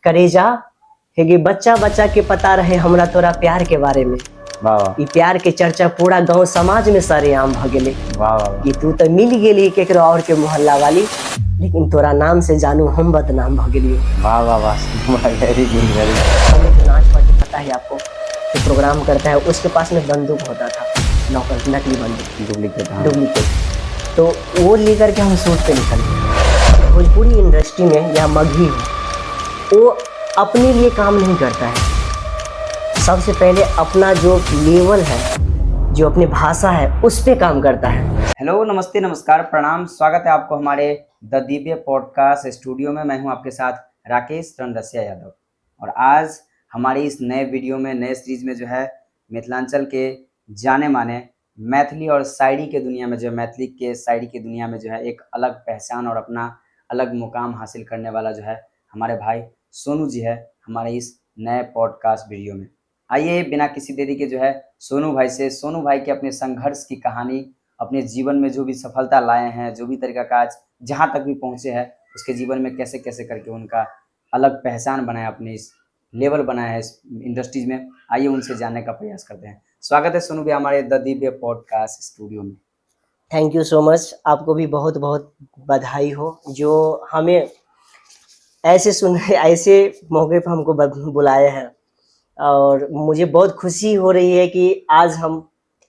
करेजा है कि बच्चा बच्चा के पता रहे हमरा तोरा प्यार के बारे में। वाह वाह ई प्यार के चर्चा पूरा गांव समाज में सरेआम भ गेले वाह वाह कि तू तो मिल गेली केकरो और के मोहल्ला वाली, लेकिन तोरा नाम से जानू हम बदनाम भ गेलियो। वाह वाह वाह वेरी गुड वेरी हमें तो नाच पार्टी पता है आपको, जो प्रोग्राम करता है उसके पास में बंदूक होता था, नौकर नकली बंदूक डुप्लीकेट, तो वो लेकर के हम शूट पे निकल गए। भोजपुरी इंडस्ट्री में या मगही हो, वो अपने लिए काम नहीं करता है। सबसे पहले अपना जो लेवल है, जो अपनी भाषा है, उस पे काम करता है। हेलो नमस्ते नमस्कार प्रणाम, स्वागत है आपको हमारे द दिव्य पॉडकास्ट स्टूडियो में। मैं हूं आपके साथ राकेश रणदसिया यादव, और आज हमारी इस नए वीडियो में, नए सीरीज में जो है मिथिलांचल के जाने माने मैथिली और शायरी के दुनिया में, जो मैथिली के शायरी की दुनिया में जो है एक अलग पहचान और अपना अलग मुकाम हासिल करने वाला जो है हमारे भाई सोनू जी है हमारे इस नए पॉडकास्ट वीडियो में। आइए बिना किसी देरी के जो है सोनू भाई के अपने संघर्ष की कहानी, अपने जीवन में जो भी सफलता लाए हैं, जो भी तरीका काज जहाँ तक भी पहुँचे हैं, उसके जीवन में कैसे कैसे करके उनका अलग पहचान बनाया, अपने इस लेवल बनाया है इस इंडस्ट्रीज में। आइए उनसे जानने का प्रयास करते हैं। स्वागत है सोनू भाई हमारे द दिव्य पॉडकास्ट स्टूडियो में। थैंक यू सो मच, आपको भी बहुत बहुत बधाई हो जो हमें ऐसे मौके पर हमको बुलाए हैं, और मुझे बहुत खुशी हो रही है कि आज हम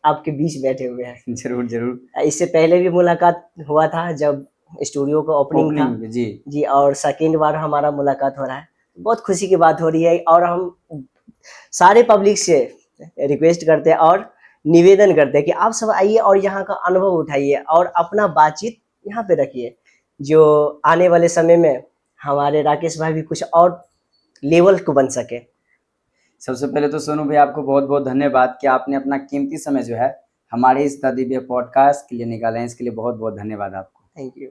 आपके बीच बैठे हुए हैं। जरूर जरूर। इससे पहले भी मुलाकात हुआ था जब स्टूडियो का ओपनिंग था जी, और सेकेंड बार हमारा मुलाकात हो रहा है। बहुत खुशी की बात हो रही है, और हम सारे पब्लिक से रिक्वेस्ट करते हैं और निवेदन करते हैं कि आप सब आइए और यहाँ का अनुभव उठाइए और अपना बातचीत यहाँ पे रखिए, जो आने वाले समय में हमारे राकेश भाई भी कुछ और लेवल को बन सके। सबसे पहले तो सोनू भाई आपको बहुत बहुत धन्यवाद कि आपने अपना कीमती समय जो है हमारे इस द दिव्य पॉडकास्ट के लिए निकाले हैं। इसके लिए बहुत बहुत धन्यवाद आपको। Thank you.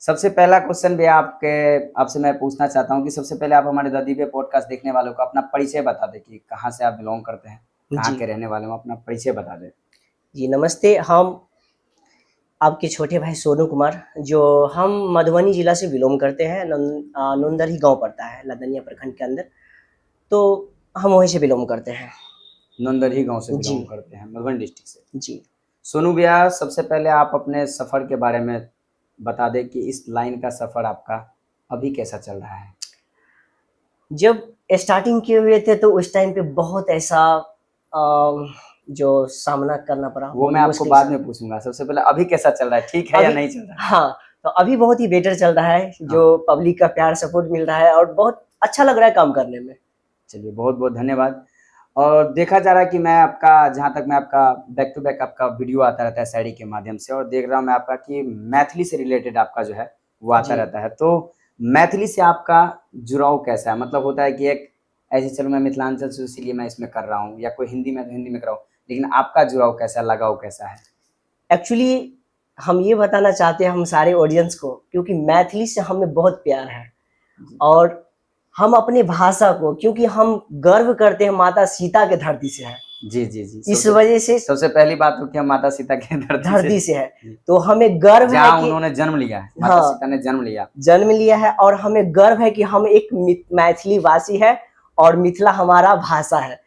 सबसे पहला क्वेश्चन भी आपसे मैं पूछना चाहता हूं कि सबसे पहले आप हमारे द दिव्य पॉडकास्ट देखने वालों को अपना परिचय बता दें कि कहाँ से आप बिलोंग करते हैं, कहाँ के रहने वाले हो, अपना परिचय बता दें। जी नमस्ते, हम आपके छोटे भाई सोनू कुमार, जो हम मधुबनी जिला से बिलोंग करते हैं। नंदरही गांव पड़ता है लदनिया प्रखंड के अंदर, तो हम वहीं से बिलोंग करते हैं। नंदरही गांव से बिलोंग करते हैं, मधुबनी डिस्ट्रिक्ट से। जी सोनू भैया, सबसे पहले आप अपने सफ़र के बारे में बता दें कि इस लाइन का सफ़र आपका अभी कैसा चल रहा है। जब स्टार्टिंग किए हुए थे तो उस टाइम पे बहुत ऐसा जो सामना करना पड़ा, वो मैं आपको बाद में पूछूंगा। सबसे पहले अभी कैसा चल रहा है, ठीक है या नहीं चल रहा है? हाँ, तो अभी बहुत ही बेटर चल रहा है, जो पब्लिक का प्यार सपोर्ट मिल रहा है और बहुत अच्छा लग रहा है काम करने में। चलिए बहुत बहुत धन्यवाद। और देखा जा रहा है कि मैं आपका, जहाँ तक मैं आपका बैक टू बैक आपका वीडियो आता रहता है शायरी के माध्यम से, और देख रहा हूँ मैं आपका कि मैथिली से रिलेटेड आपका जो है वो आता रहता है। तो मैथिली से आपका जुड़ाव कैसा है? मतलब होता है कि एक ऐसे चलो मैं मिथिलांचल से इसीलिए मैं इसमें कर रहा हूँ, या कोई हिंदी में तो हिंदी में कर रहा हूँ, लेकिन आपका जुड़ाव कैसा, लगाव कैसा है? एक्चुअली हम ये बताना चाहते हैं हम सारे ऑडियंस को, क्योंकि मैथिली से हमें बहुत प्यार है, और हम अपने भाषा को, क्योंकि हम गर्व करते हैं माता सीता के धरती से है। जी जी जी। इस वजह से सबसे पहली बात तो कि हम माता सीता के धरती से है, तो हमें गर्व है कि उन्होंने जन्म लिया है, माता सीता ने जन्म लिया है, और हमें गर्व है कि हम एक मैथिली वासी है और मिथिला हमारा भाषा है।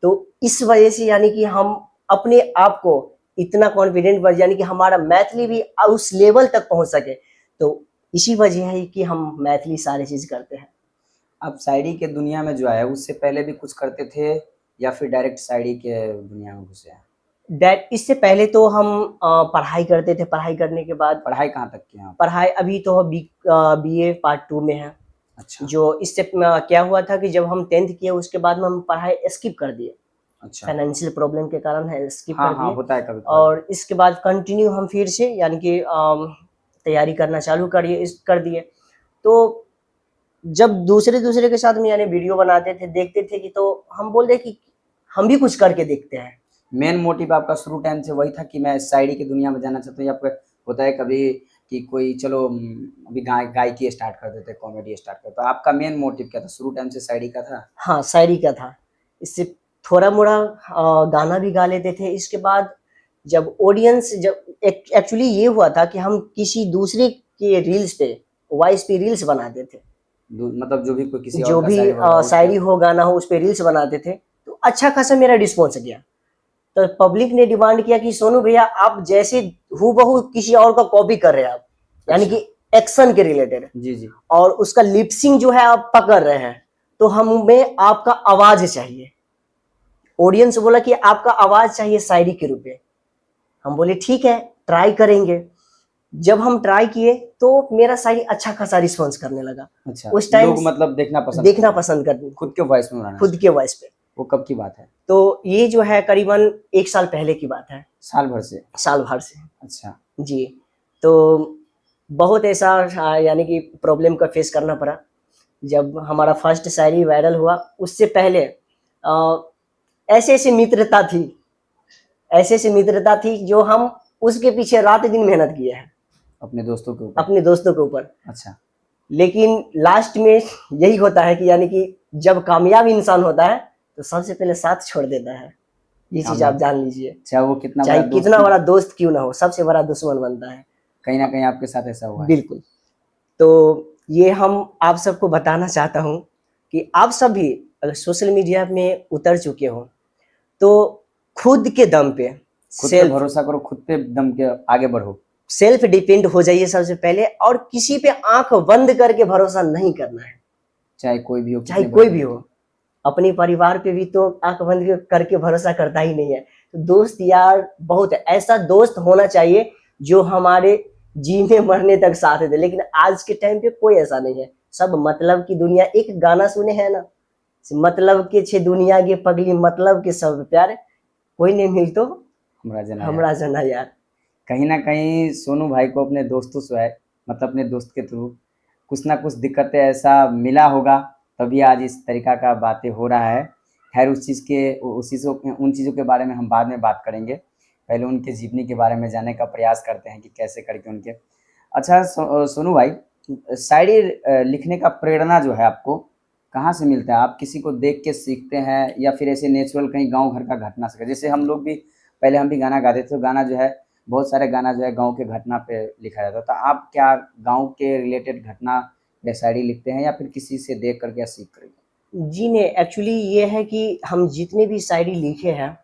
तो इस वजह से यानी कि हम अपने आप को इतना कॉन्फिडेंट बन, यानी कि हमारा मैथिली भी उस लेवल तक पहुंच सके, तो इसी वजह है कि हम मैथिली सारी चीज करते हैं। आप शायरी के दुनिया में जो आए उससे पहले भी कुछ करते थे, या फिर डायरेक्ट शायरी के दुनिया में घुसे हैं? इससे पहले तो हम पढ़ाई करते थे। पढ़ाई करने के बाद, पढ़ाई कहाँ तक की हैं? पढ़ाई अभी तो BA पार्ट 2 में है। अच्छा। जो इससे क्या हुआ था कि जब हम 10th किए उसके बाद में हम पढ़ाई स्किप कर दिए। अच्छा। फाइनेंशियल प्रॉब्लम के कारण है, स्किप कर दिए। होता है कभी। और इसके बाद कंटिन्यू हम फिर से यानी कि तैयारी करना चालू कर दिए। तो जब दूसरे के साथ में यानी वीडियो बनाते थे, देखते थे कि, तो हम बोलते कि हम भी कुछ करके देखते हैं। मेन मोटिव आपका शुरू टाइम से वही था कि मैं शायरी की दुनिया में जाना चाहता हूँ, या फिर होता है कभी कि कोई चलो अभी गायकी स्टार्ट कर देते, कॉमेडी स्टार्ट करते, तो आपका मेन मोटिव क्या था? शुरू टाइम से शायरी का था? हाँ, शायरी का था। इससे थोड़ा मोड़ा गाना भी गा लेते थे। इसके बाद जब ऑडियंस, जब एक्चुअली ये हुआ था कि हम किसी दूसरे के रील्स पे, वॉइस पे रील्स बनाते थे। मतलब जो भी कोई किसी जो और का भी शायरी होगा, शायरी हो गाना हो उस पर रील्स बनाते थे, तो अच्छा खासा मेरा रिस्पॉन्स गया। तो पब्लिक ने डिमांड किया कि सोनू भैया आप जैसे हूबहू किसी और का कॉपी कर रहे हैं आप, यानी अच्छा। कि एक्शन के रिलेटेड, जी जी। और उसका लिपसिंग जो है आप पकड़ रहे हैं, तो हमें आपका आवाज चाहिए। ऑडियंस बोला कि आपका आवाज चाहिए शायरी के रूप में। हम बोले ठीक है, ट्राई करेंगे। जब हम ट्राई किए तो मेरा शायरी अच्छा खासा रिस्पॉन्स करने लगा। अच्छा, उस टाइम लोग मतलब देखना पसंद करते खुद के वॉइस में बनाना। खुद के वॉइस पे। वो कब की बात है? तो ये जो है करीबन 1 साल पहले की बात है। साल भर से? साल भर से। अच्छा जी। तो बहुत ऐसा यानी कि प्रॉब्लम का फेस करना पड़ा। जब हमारा फर्स्ट शायरी वायरल हुआ, उससे पहले ऐसे ऐसे मित्रता थी, ऐसे ऐसे मित्रता थी जो हम उसके पीछे रात दिन मेहनत किए हैं अपने दोस्तों के ऊपर। अपने दोस्तों के ऊपर। अच्छा। लेकिन लास्ट में यही होता है कि यानी कि जब कामयाब इंसान होता है तो सबसे पहले साथ छोड़ देता है। ये चीज आप जान लीजिए, चाहे वो कितना चाहे बड़ा दोस्त कितना बड़ा दोस्त क्यों ना हो, सबसे बड़ा दुश्मन बनता है। कहीं ना कहीं आपके साथ ऐसा हुआ है? बिल्कुल। तो ये हम आप सबको बताना चाहता हूँ कि आप सब भी अगर सोशल मीडिया में उतर चुके हो तो खुद के दम पे खुद पे भरोसा करो, खुद पे दम के आगे बढ़ो, सेल्फ डिपेंड हो जाइए सबसे पहले। और किसी पे आंख बंद करके भरोसा नहीं करना है, चाहे कोई भी हो, चाहे कोई भी हो। अपने परिवार पे भी तो आंख बंद करके भरोसा करता ही नहीं है। तो दोस्त यार बहुत है, ऐसा दोस्त होना चाहिए जो हमारे जीने मरने तक साथ दे। लेकिन आज के टाइम पे कोई ऐसा नहीं है, सब मतलब की दुनिया। एक गाना सुने हैं ना, मतलब के छे दुनिया के पगली, मतलब के सब प्यार, कोई नहीं मिल तो हमरा जना यार। कहीं ना कहीं सोनू भाई को अपने दोस्तों से है, मतलब अपने दोस्त के थ्रू कुछ ना कुछ दिक्कतें ऐसा मिला होगा, तभी आज इस तरीका का बातें हो रहा है। खैर उन चीज़ों के बारे में हम बाद में बात करेंगे। पहले उनके जीवनी के बारे में जानने का प्रयास करते हैं कि कैसे करके उनके। अच्छा सोनू भाई, शायरी लिखने का प्रेरणा जो है आपको कहाँ से मिलता है? आप किसी को देख के सीखते हैं या फिर ऐसे नेचुरल कहीं गांव घर का घटना से? जैसे हम लोग भी पहले हम भी गाना गाते थे, तो गाना जो है बहुत सारे गाना जो है गांव के घटना पे लिखा जाता है। तो आप क्या गांव के रिलेटेड घटना या शायरी लिखते हैं या फिर किसी से देख करके या सीख करके? जी नहीं, एक्चुअली ये है कि हम जितने भी शायरी लिखे हैं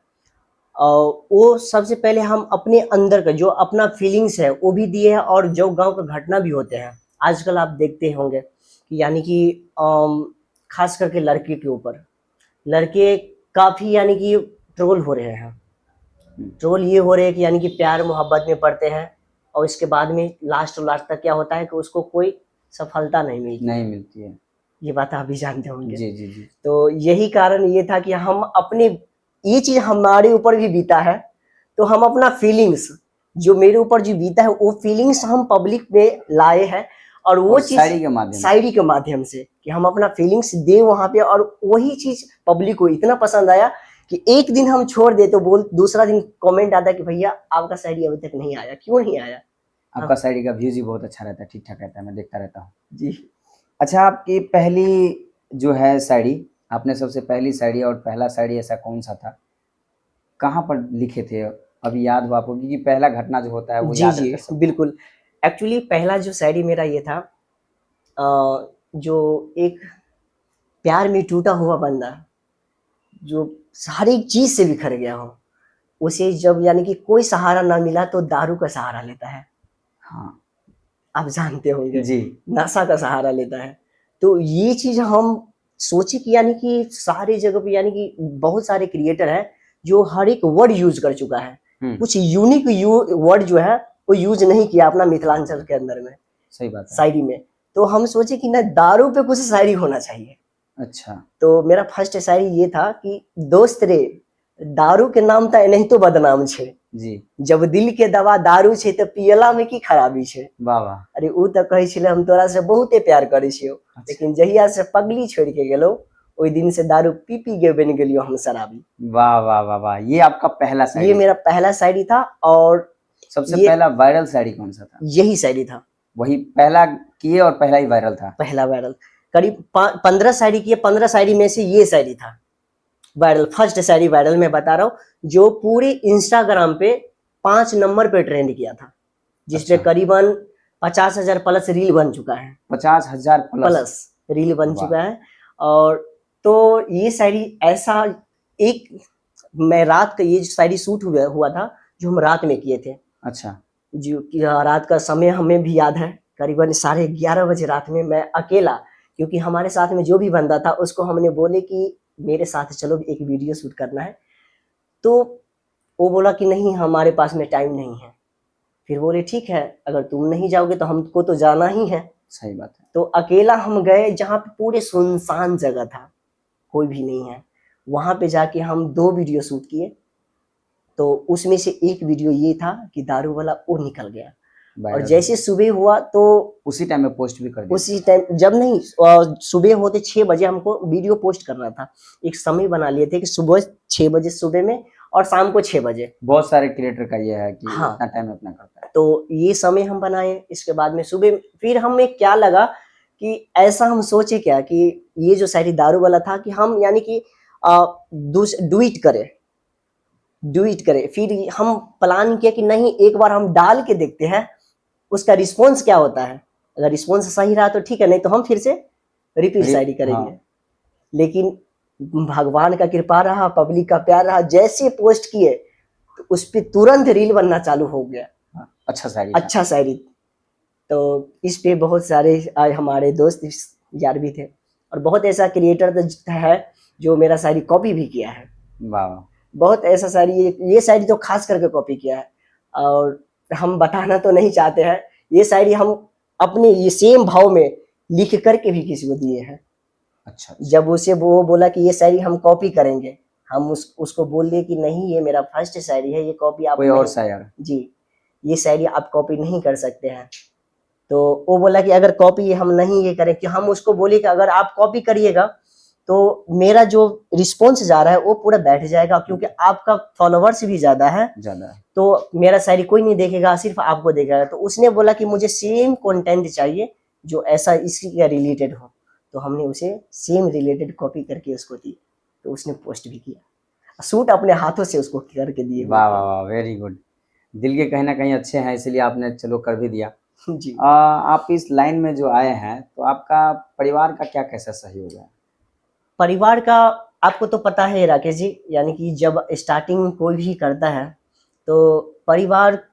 वो सबसे पहले हम अपने अंदर का जो अपना फीलिंग्स है वो भी दिए हैं, और जो गांव का घटना भी होते हैं। आजकल आप देखते होंगे कि यानी कि खास करके लड़के के ऊपर लड़के काफ़ी यानी कि ट्रोल हो रहे हैं। ट्रोल ये हो रहे हैं कि यानी कि प्यार मोहब्बत में पड़ते हैं और इसके बाद में लास्ट तक क्या होता है कि उसको कोई सफलता नहीं मिलती है। ये बात आप भी जानते होंगे। जी जी जी। तो यही कारण ये था कि हम अपने, ये चीज हमारे ऊपर भी बीता है, तो हम अपना फीलिंग्स जो मेरे ऊपर जो बीता है वो फीलिंग्स हम पब्लिक में लाए हैं। और वो चीज शायरी के माध्यम से कि हम अपना फीलिंग्स दे वहां पे, और वही चीज पब्लिक को इतना पसंद आया कि एक दिन हम छोड़ दे तो दूसरा दिन कमेंट आता कि भैया आपका शायरी अभी तक नहीं आया, क्यों नहीं आया? आपका शायरी का व्यूज ही बहुत अच्छा रहता है, ठीक ठाक रहता है, मैं देखता रहता हूँ जी। अच्छा, आपकी पहली जो है शायरी, आपने सबसे पहली शायरी और पहला शायरी ऐसा कौन सा था, कहाँ पर लिखे थे, अभी याद हो आपको? क्योंकि पहला घटना जो होता है वो याद रहता है सबको। बिल्कुल। एक्चुअली पहला जो शायरी मेरा ये था, जो एक प्यार में टूटा हुआ बंदा जो सारी चीज से बिखर गया हो, उसे जब यानी कि कोई सहारा ना मिला तो दारू का सहारा लेता है। हाँ, आप जानते होंगे जी, नशा का सहारा लेता है। तो ये चीज हम सोचे कि यानी कि सारी जगह पे यानी कि बहुत सारे क्रिएटर हैं जो हर एक वर्ड यूज कर चुका है, कुछ यूनिक वर्ड जो है वो यूज नहीं किया अपना मिथिलांचल के अंदर में। सही बात है। शायरी में तो हम सोचे कि ना दारू पे कुछ शायरी होना चाहिए। अच्छा। तो मेरा फर्स्ट शायरी ये था कि दोस्त रे दारू के नाम था नहीं तो बदनाम छे जी, जब दिल के दवा दारू छे तो पियला में की खराबी छे। वाह वाह। अरे उ तो कहे छले हम तोरा से बहुते प्यार करे छियो, लेकिन जहिया से पगली छोड़ के गेलो ओई दिन से दारू पी पी के बन गेलियो हम शराबी। वाह वाह वाह वाह, ये आपका पहला शायरी? ये मेरा पहला शायरी था। और सबसे पहला वायरल शायरी कौन सा था? यही शायरी था। वही पहला किए और पहला ही वायरल था? पहला वायरल। करीब 15 शायरी किए, 15 शायरी में से ये शायरी था वायरल। फर्स्ट शायरी वायरल मैं बता रहा हूँ, जो पूरे इंस्टाग्राम पे 5 नंबर पे ट्रेंड किया था, जिसपे करीबन 50,000 प्लस रील बन चुका है। 50,000 प्लस? रील बन चुका है। और तो ये शायरी ऐसा एक, मैं रात का ये शायरी शूट हुआ था जो हम रात में किए थे। अच्छा। जो कि रात का समय हमें भी याद है, करीबन 11:30 बजे रात में मैं अकेला, क्योंकि हमारे साथ में जो भी बंदा था उसको हमने बोले कि मेरे साथ चलो एक वीडियो शूट करना है। तो वो बोला कि नहीं हमारे पास में टाइम नहीं है। फिर बोले ठीक है, अगर तुम नहीं जाओगे तो हमको तो जाना ही है। सही बात है। तो अकेला हम गए जहाँ पे पूरे सुनसान जगह था, कोई भी नहीं है। वहां पे जाके हम 2 वीडियो शूट किए। तो उसमें से एक वीडियो ये था कि दारू वाला वो निकल गया, और जैसे सुबह हुआ तो उसी टाइम में पोस्ट भी कर दिया। उसी टाइम जब नहीं, सुबह होते 6 बजे हमको वीडियो पोस्ट करना था। एक समय बना लिए थे कि सुबह 6 बजे सुबह में और शाम को 6 बजे। बहुत सारे क्रिएटर का ये है कि हाँ, इतना टाइम अपना करता है। तो ये समय हम बनाए। इसके बाद में सुबह फिर हमें क्या लगा कि ऐसा हम सोचे क्या कि ये जो शायरी दारू वाला था कि हम यानी कि डू इट करें। फिर हम प्लान किया कि नहीं एक बार हम डाल के देखते हैं उसका रिस्पॉन्स क्या होता है। अगर रिस्पॉन्स सही रहा तो ठीक है, नहीं तो हम फिर से रिपीट शायरी करेंगे। हाँ। लेकिन भगवान का कृपा रहा, पब्लिक का प्यार रहा, जैसे पोस्ट किए तो उस पर तुरंत रील बनना चालू हो गया। अच्छा शायरी। तो इस पे बहुत सारे हमारे दोस्त यार भी थे, और बहुत ऐसा क्रिएटर है जो मेरा शायरी कॉपी भी किया है। वाह। बहुत ऐसा शायरी, ये शायरी तो खास करके कॉपी किया है, और हम बताना तो नहीं चाहते हैं। ये शायरी हम अपने ये सेम भाव में लिख करके भी किसी को दिए हैं। अच्छा। जब उसे वो बोला कि ये शायरी हम कॉपी करेंगे, हम उसको बोल दिए कि नहीं ये मेरा फर्स्ट शायरी है, ये कॉपी आप कोई और शायर जी, ये शायरी आप कॉपी नहीं कर सकते हैं। तो वो बोला कि अगर कॉपी हम नहीं ये करें, कि हम उसको बोले कि अगर आप कॉपी करिएगा तो मेरा जो रिस्पॉन्स जा रहा है वो पूरा बैठ जाएगा, क्योंकि आपका फॉलोवर्स भी ज्यादा है, तो मेरा शायरी कोई नहीं देखेगा, सिर्फ आपको देखेगा। तो उसने बोला कि मुझे सेम कंटेंट चाहिए जो ऐसा इसी का रिलेटेड हो। तो हमने उसे सेम रिलेटेड कॉपी करके उसको दी, तो उसने पोस्ट भी किया, शूट अपने हाथों से उसको करके दिए। वाह वाह वाह, वेरी गुड। दिल के कहीं ना कहीं अच्छे हैं, इसलिए आपने चलो कर भी दिया जी। आप इस लाइन में जो आए हैं तो आपका परिवार का क्या कैसा सहयोग है? परिवार का आपको तो पता है राकेश जी, यानी कि जब स्टार्टिंग कोई भी करता है तो परिवार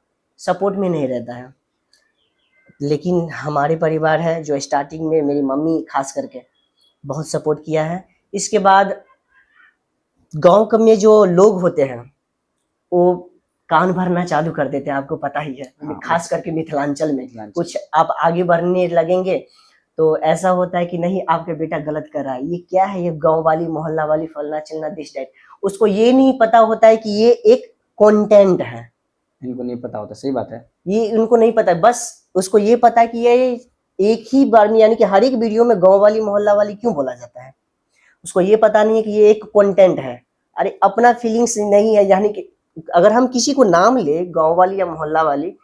सपोर्ट में नहीं रहता है। लेकिन हमारे परिवार है जो स्टार्टिंग में मेरी मम्मी खास करके बहुत सपोर्ट किया है। इसके बाद गांव में जो लोग होते हैं वो कान भरना चालू कर देते हैं, आपको पता ही है। हाँ, खास करके मिथिलांचल में कुछ आप आगे बढ़ने लगेंगे तो ऐसा होता है कि नहीं आपके बेटा गलत कर रहा है, ये क्या है, ये गांव वाली मोहल्ला वाली फलना चिलना दिस डेट। उसको ये नहीं पता होता है कि ये एक कंटेंट है। इनको नहीं पता होता, सही बात है, ये इनको नहीं पता है। बस उसको ये पता है कि ये एक ही बार में, यानी कि हर एक वीडियो में गांव वाली मोहल्ला वाली क्यों बोला जाता है। उसको ये पता नहीं है कि ये एक कंटेंट है। अरे अपना फीलिंग्स नहीं है, यानी कि अगर हम किसी को नाम ले गांव वाली या मोहल्ला वाली,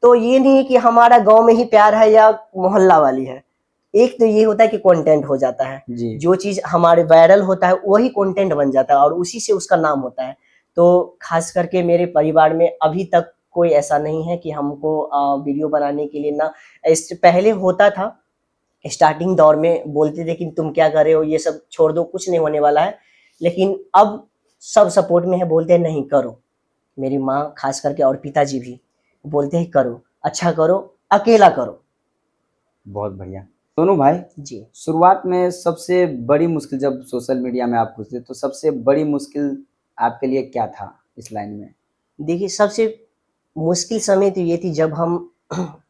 तो ये नहीं है कि हमारा गांव में ही प्यार है या मोहल्ला वाली है। एक तो ये होता है कि कंटेंट हो जाता है जी। जो चीज हमारे वायरल होता है वही कंटेंट बन जाता है और उसी से उसका नाम होता है। तो खास करके मेरे परिवार में अभी तक कोई ऐसा नहीं है कि हमको वीडियो बनाने के लिए ना, इससे पहले होता था स्टार्टिंग दौर में बोलते थे कि तुम क्या कर रहे हो, ये सब छोड़ दो, कुछ नहीं होने वाला है। लेकिन अब सब सपोर्ट में है, बोलते हैं नहीं करो। मेरी माँ खास करके और पिताजी भी बोलते हैं करो, अच्छा करो, अकेला करो। बहुत बढ़िया। सोनू भाई जी, शुरुआत में सबसे बड़ी मुश्किल, जब सोशल मीडिया में आप घुसे तो सबसे बड़ी मुश्किल आपके लिए क्या था इस लाइन में? देखिए सबसे मुश्किल समय तो ये थी जब हम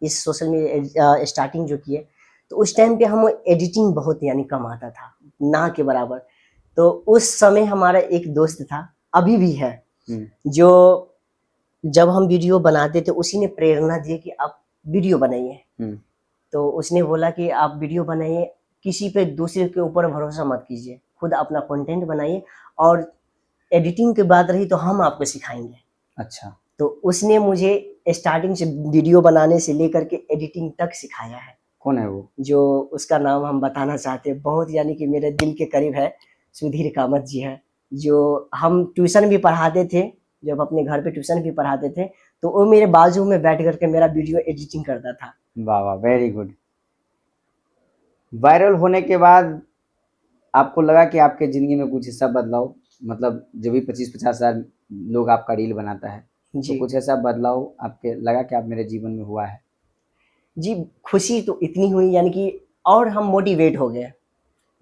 इस सोशल मीडिया स्टार्टिंग जो किए, तो उस टाइम पे हम एडिटिंग बहुत यानी कम आता था, ना के बराबर। तो उस समय हमारा एक दोस्त था, अभी भी है, जो जब हम वीडियो बनाते थे उसी ने प्रेरणा दी कि आप वीडियो बनाइए। तो उसने बोला कि आप वीडियो बनाइए, किसी पे दूसरे के ऊपर भरोसा मत कीजिए, खुद अपना कंटेंट बनाइए, और एडिटिंग की बात रही तो हम आपको सिखाएंगे। अच्छा। तो उसने मुझे स्टार्टिंग से वीडियो बनाने से लेकर के एडिटिंग तक सिखाया है। कौन है वो? जो उसका नाम हम बताना चाहते हैं, बहुत यानी कि मेरे दिल के करीब है, सुधीर कामत जी है। जो हम ट्यूशन भी पढ़ाते थे, जब अपने घर पे ट्यूशन भी पढ़ाते थे, तो वो मेरे बाजू में बैठ करके मेरा वीडियो एडिटिंग करता था। वाह वाह, वेरी गुड। वायरल होने के बाद आपको लगा कि आपके ज़िंदगी में कुछ ऐसा बदलाव, मतलब जो भी 25-50 हज़ार लोग आपका रील बनाता है, तो जी कुछ ऐसा बदलाव आपके लगा कि आप मेरे जीवन में हुआ है? जी, खुशी तो इतनी हुई यानी कि और हम मोटिवेट हो गए।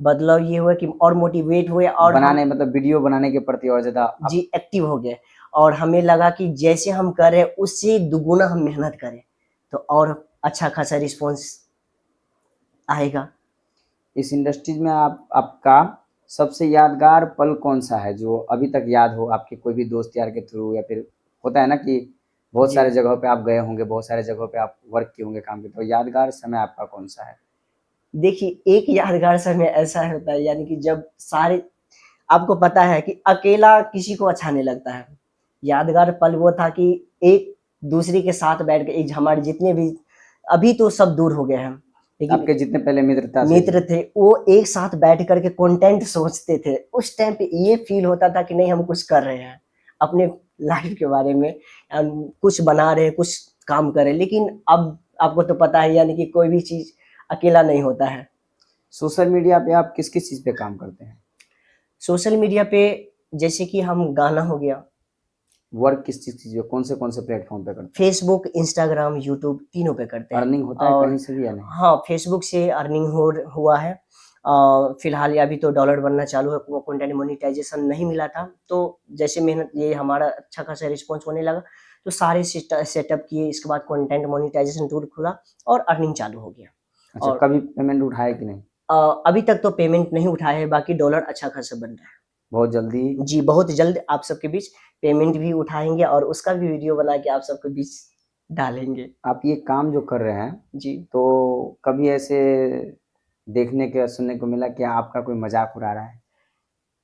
बदलाव ये हुआ कि और मोटिवेट हुए और हम बनाने मतलब वीडियो बनाने के प्रति और ज़्यादा आप जी एक्टिव हो गए और हमें लगा कि जैसे हम कर रहे हैं उससे दुगुना हम मेहनत करें तो और अच्छा खासा रिस्पॉन्स आएगा। इस इंडस्ट्रीज में आपका सबसे यादगार पल कौन-सा है जो अभी तक याद हो आपके कोई भी दोस्त यार के थ्रू, या फिर होता है ना कि बहुत जी सारे जगहों पे आप गए होंगे, बहुत सारे जगहों पे आप वर्क किए होंगे, काम किए, तो यादगार समय आपका कौन-सा है? देखिए एक यादगार समय ऐसा होता है यानी कि जब सारे आपको पता है कि अकेला किसी को अच्छा नहीं लगता है। यादगार पल वो था कि एक दूसरे के साथ बैठ के एक हमारे जितने भी अभी तो सब दूर हो गए हैं, लेकिन आपके जितने पहले मित्रता से मित्र थे वो एक साथ बैठ कर के कंटेंट सोचते थे। उस टाइम पे ये फ़ील होता था कि नहीं हम कुछ कर रहे हैं, अपने लाइफ़ के बारे में कुछ बना रहे हैं, कुछ काम कर रहे हैं। लेकिन अब आपको तो पता है यानी कि कोई भी चीज़ अकेला नहीं होता है। सोशल मीडिया पे आप किस-किस चीज़ पे काम करते हैं? सोशल मीडिया पे जैसे कि हम गाना हो गया, वर्क किस चीज़ पे, कौन से प्लेटफ़ॉर्म पे करते हैं? फ़ेसबुक, इंस्टाग्राम, यूट्यूब तीनों पे करते हैं अर्निंग होता है और कहीं से भी या नहीं? हाँ, फ़ेसबुक से अर्निंग हुआ है। फ़िलहाल ये अभी तो डॉलर बनना चालू है, वो कंटेंट मोनेटाइज़ेशन नहीं मिला था, तो जैसे मेहनत ये हमारा अच्छा खासा रिस्पॉन्स होने लगा, तो सारे सेटअप किए, इसके बाद कंटेंट मोनेटाइज़ेशन टूल खुला और अर्निंग चालू हो गया। अच्छा, और कभी पेमेंट उठाया कि नहीं? अभी तक तो पेमेंट नहीं उठाए हैं, बाकी डॉलर अच्छा खासा बन रहा है। बहुत जल्दी जी, बहुत जल्द आप सबके बीच पेमेंट भी उठाएँगे और उसका भी वीडियो बना के आप सबके बीच डालेंगे। आप ये काम जो कर रहे हैं, जी। तो कभी ऐसे देखने के सुनने को मिला कि आपका कोई मज़ाक उड़ा रहा है?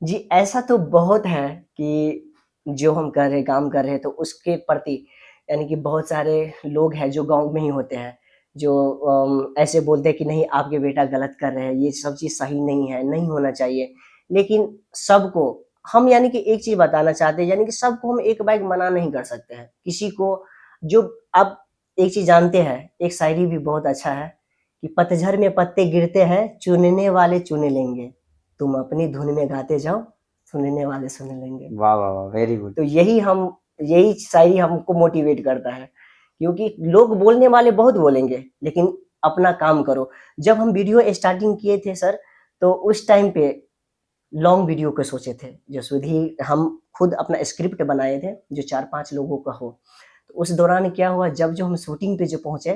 जी, ऐसा तो बहुत है कि जो हम कर रहे हैं, काम कर रहे हैं तो उसके प्रति यानी कि बहुत सारे लोग हैं जो गाँव में ही होते हैं, जो ऐसे बोलते हैं कि नहीं आपके बेटा गलत कर रहे हैं, ये सब चीज़ सही नहीं है, नहीं होना चाहिए। लेकिन सबको हम यानी कि एक चीज़ बताना चाहते हैं यानी कि सबको हम एक बाइक मना नहीं कर सकते हैं। किसी को जो आप एक चीज़ जानते हैं, एक शायरी भी बहुत अच्छा है कि पतझड़ में पत्ते गिरते हैं, चुनने वाले चुन लेंगे। तुम अपनी धुन में गाते जाओ, सुनने वाले सुन लेंगे। वाह, वाह, वाह! Very good. तो यही शायरी हमको मोटिवेट करता है, क्योंकि लोग बोलने वाले बहुत बोलेंगे, लेकिन अपना काम करो। जब हम वीडियो स्टार्टिंग किए थे सर, तो उस टाइम पे लॉन्ग वीडियो के सोचे थे, जो सीधी हम खुद अपना स्क्रिप्ट बनाए थे, जो 4-5 लोगों का हो। तो उस दौरान क्या हुआ जब जो हम शूटिंग पे जो पहुँचे,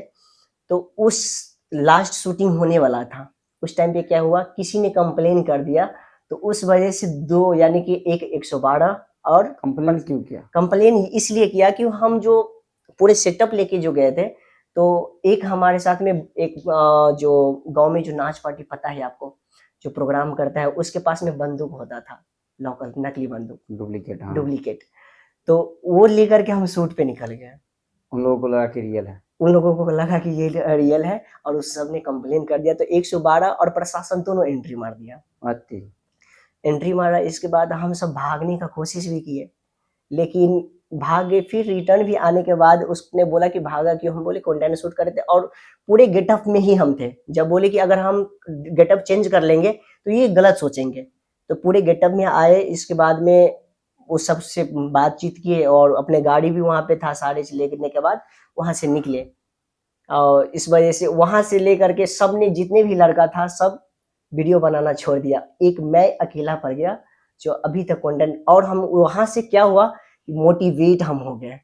तो उस लास्ट शूटिंग होने वाला था। उस टाइम पे क्या हुआ किसी ने कंप्लेन कर दिया, तो उस वजह से 2 यानी कि एक 112 और कंप्लेन क्यों किया? कंप्लेन इसलिए किया कि हम जो पूरे सेटअप लेके जो गए थे, तो एक हमारे साथ में एक जो गाँव में जो नाच पार्टी पता है आपको, जो प्रोग्राम करता है उसके पास में बंदूक होता था, लोकल नकली बंदूक, डुप्लीकेट, हाँ। डुप्लीकेट। तो वो लेकर के हम शूट पे निकल गए। उन लोगों को लगा कि रियल है। उन लोगों को लगा कि ये रियल है और उस सब ने कंप्लेन कर दिया, तो 112 और प्रशासन दोनों एंट्री मार दिया। अति एंट्री मारा इसके बाद हम सब भागने का कोशिश भी किए, लेकिन भाग गए। फिर रिटर्न भी आने के बाद उसने बोला कि भागा क्यों? हम बोले कंटेंट शूट कर रहे थे और पूरे गेटअप में ही हम थे। जब बोले कि अगर हम गेटअप चेंज कर लेंगे तो ये गलत सोचेंगे। तो पूरे गेटअप में आए, इसके बाद में वो सबसे बातचीत किए और अपने गाड़ी भी वहाँ पे था, सारे चीज़ लेने के बाद वहाँ से निकले। और इस वजह से वहाँ से लेकर के सबने जितने भी लड़का था सब वीडियो बनाना छोड़ दिया। एक मैं अकेला पड़ गया जो अभी तक कंटेंट, और हम वहाँ से क्या हुआ कि मोटिवेट हम हो गए।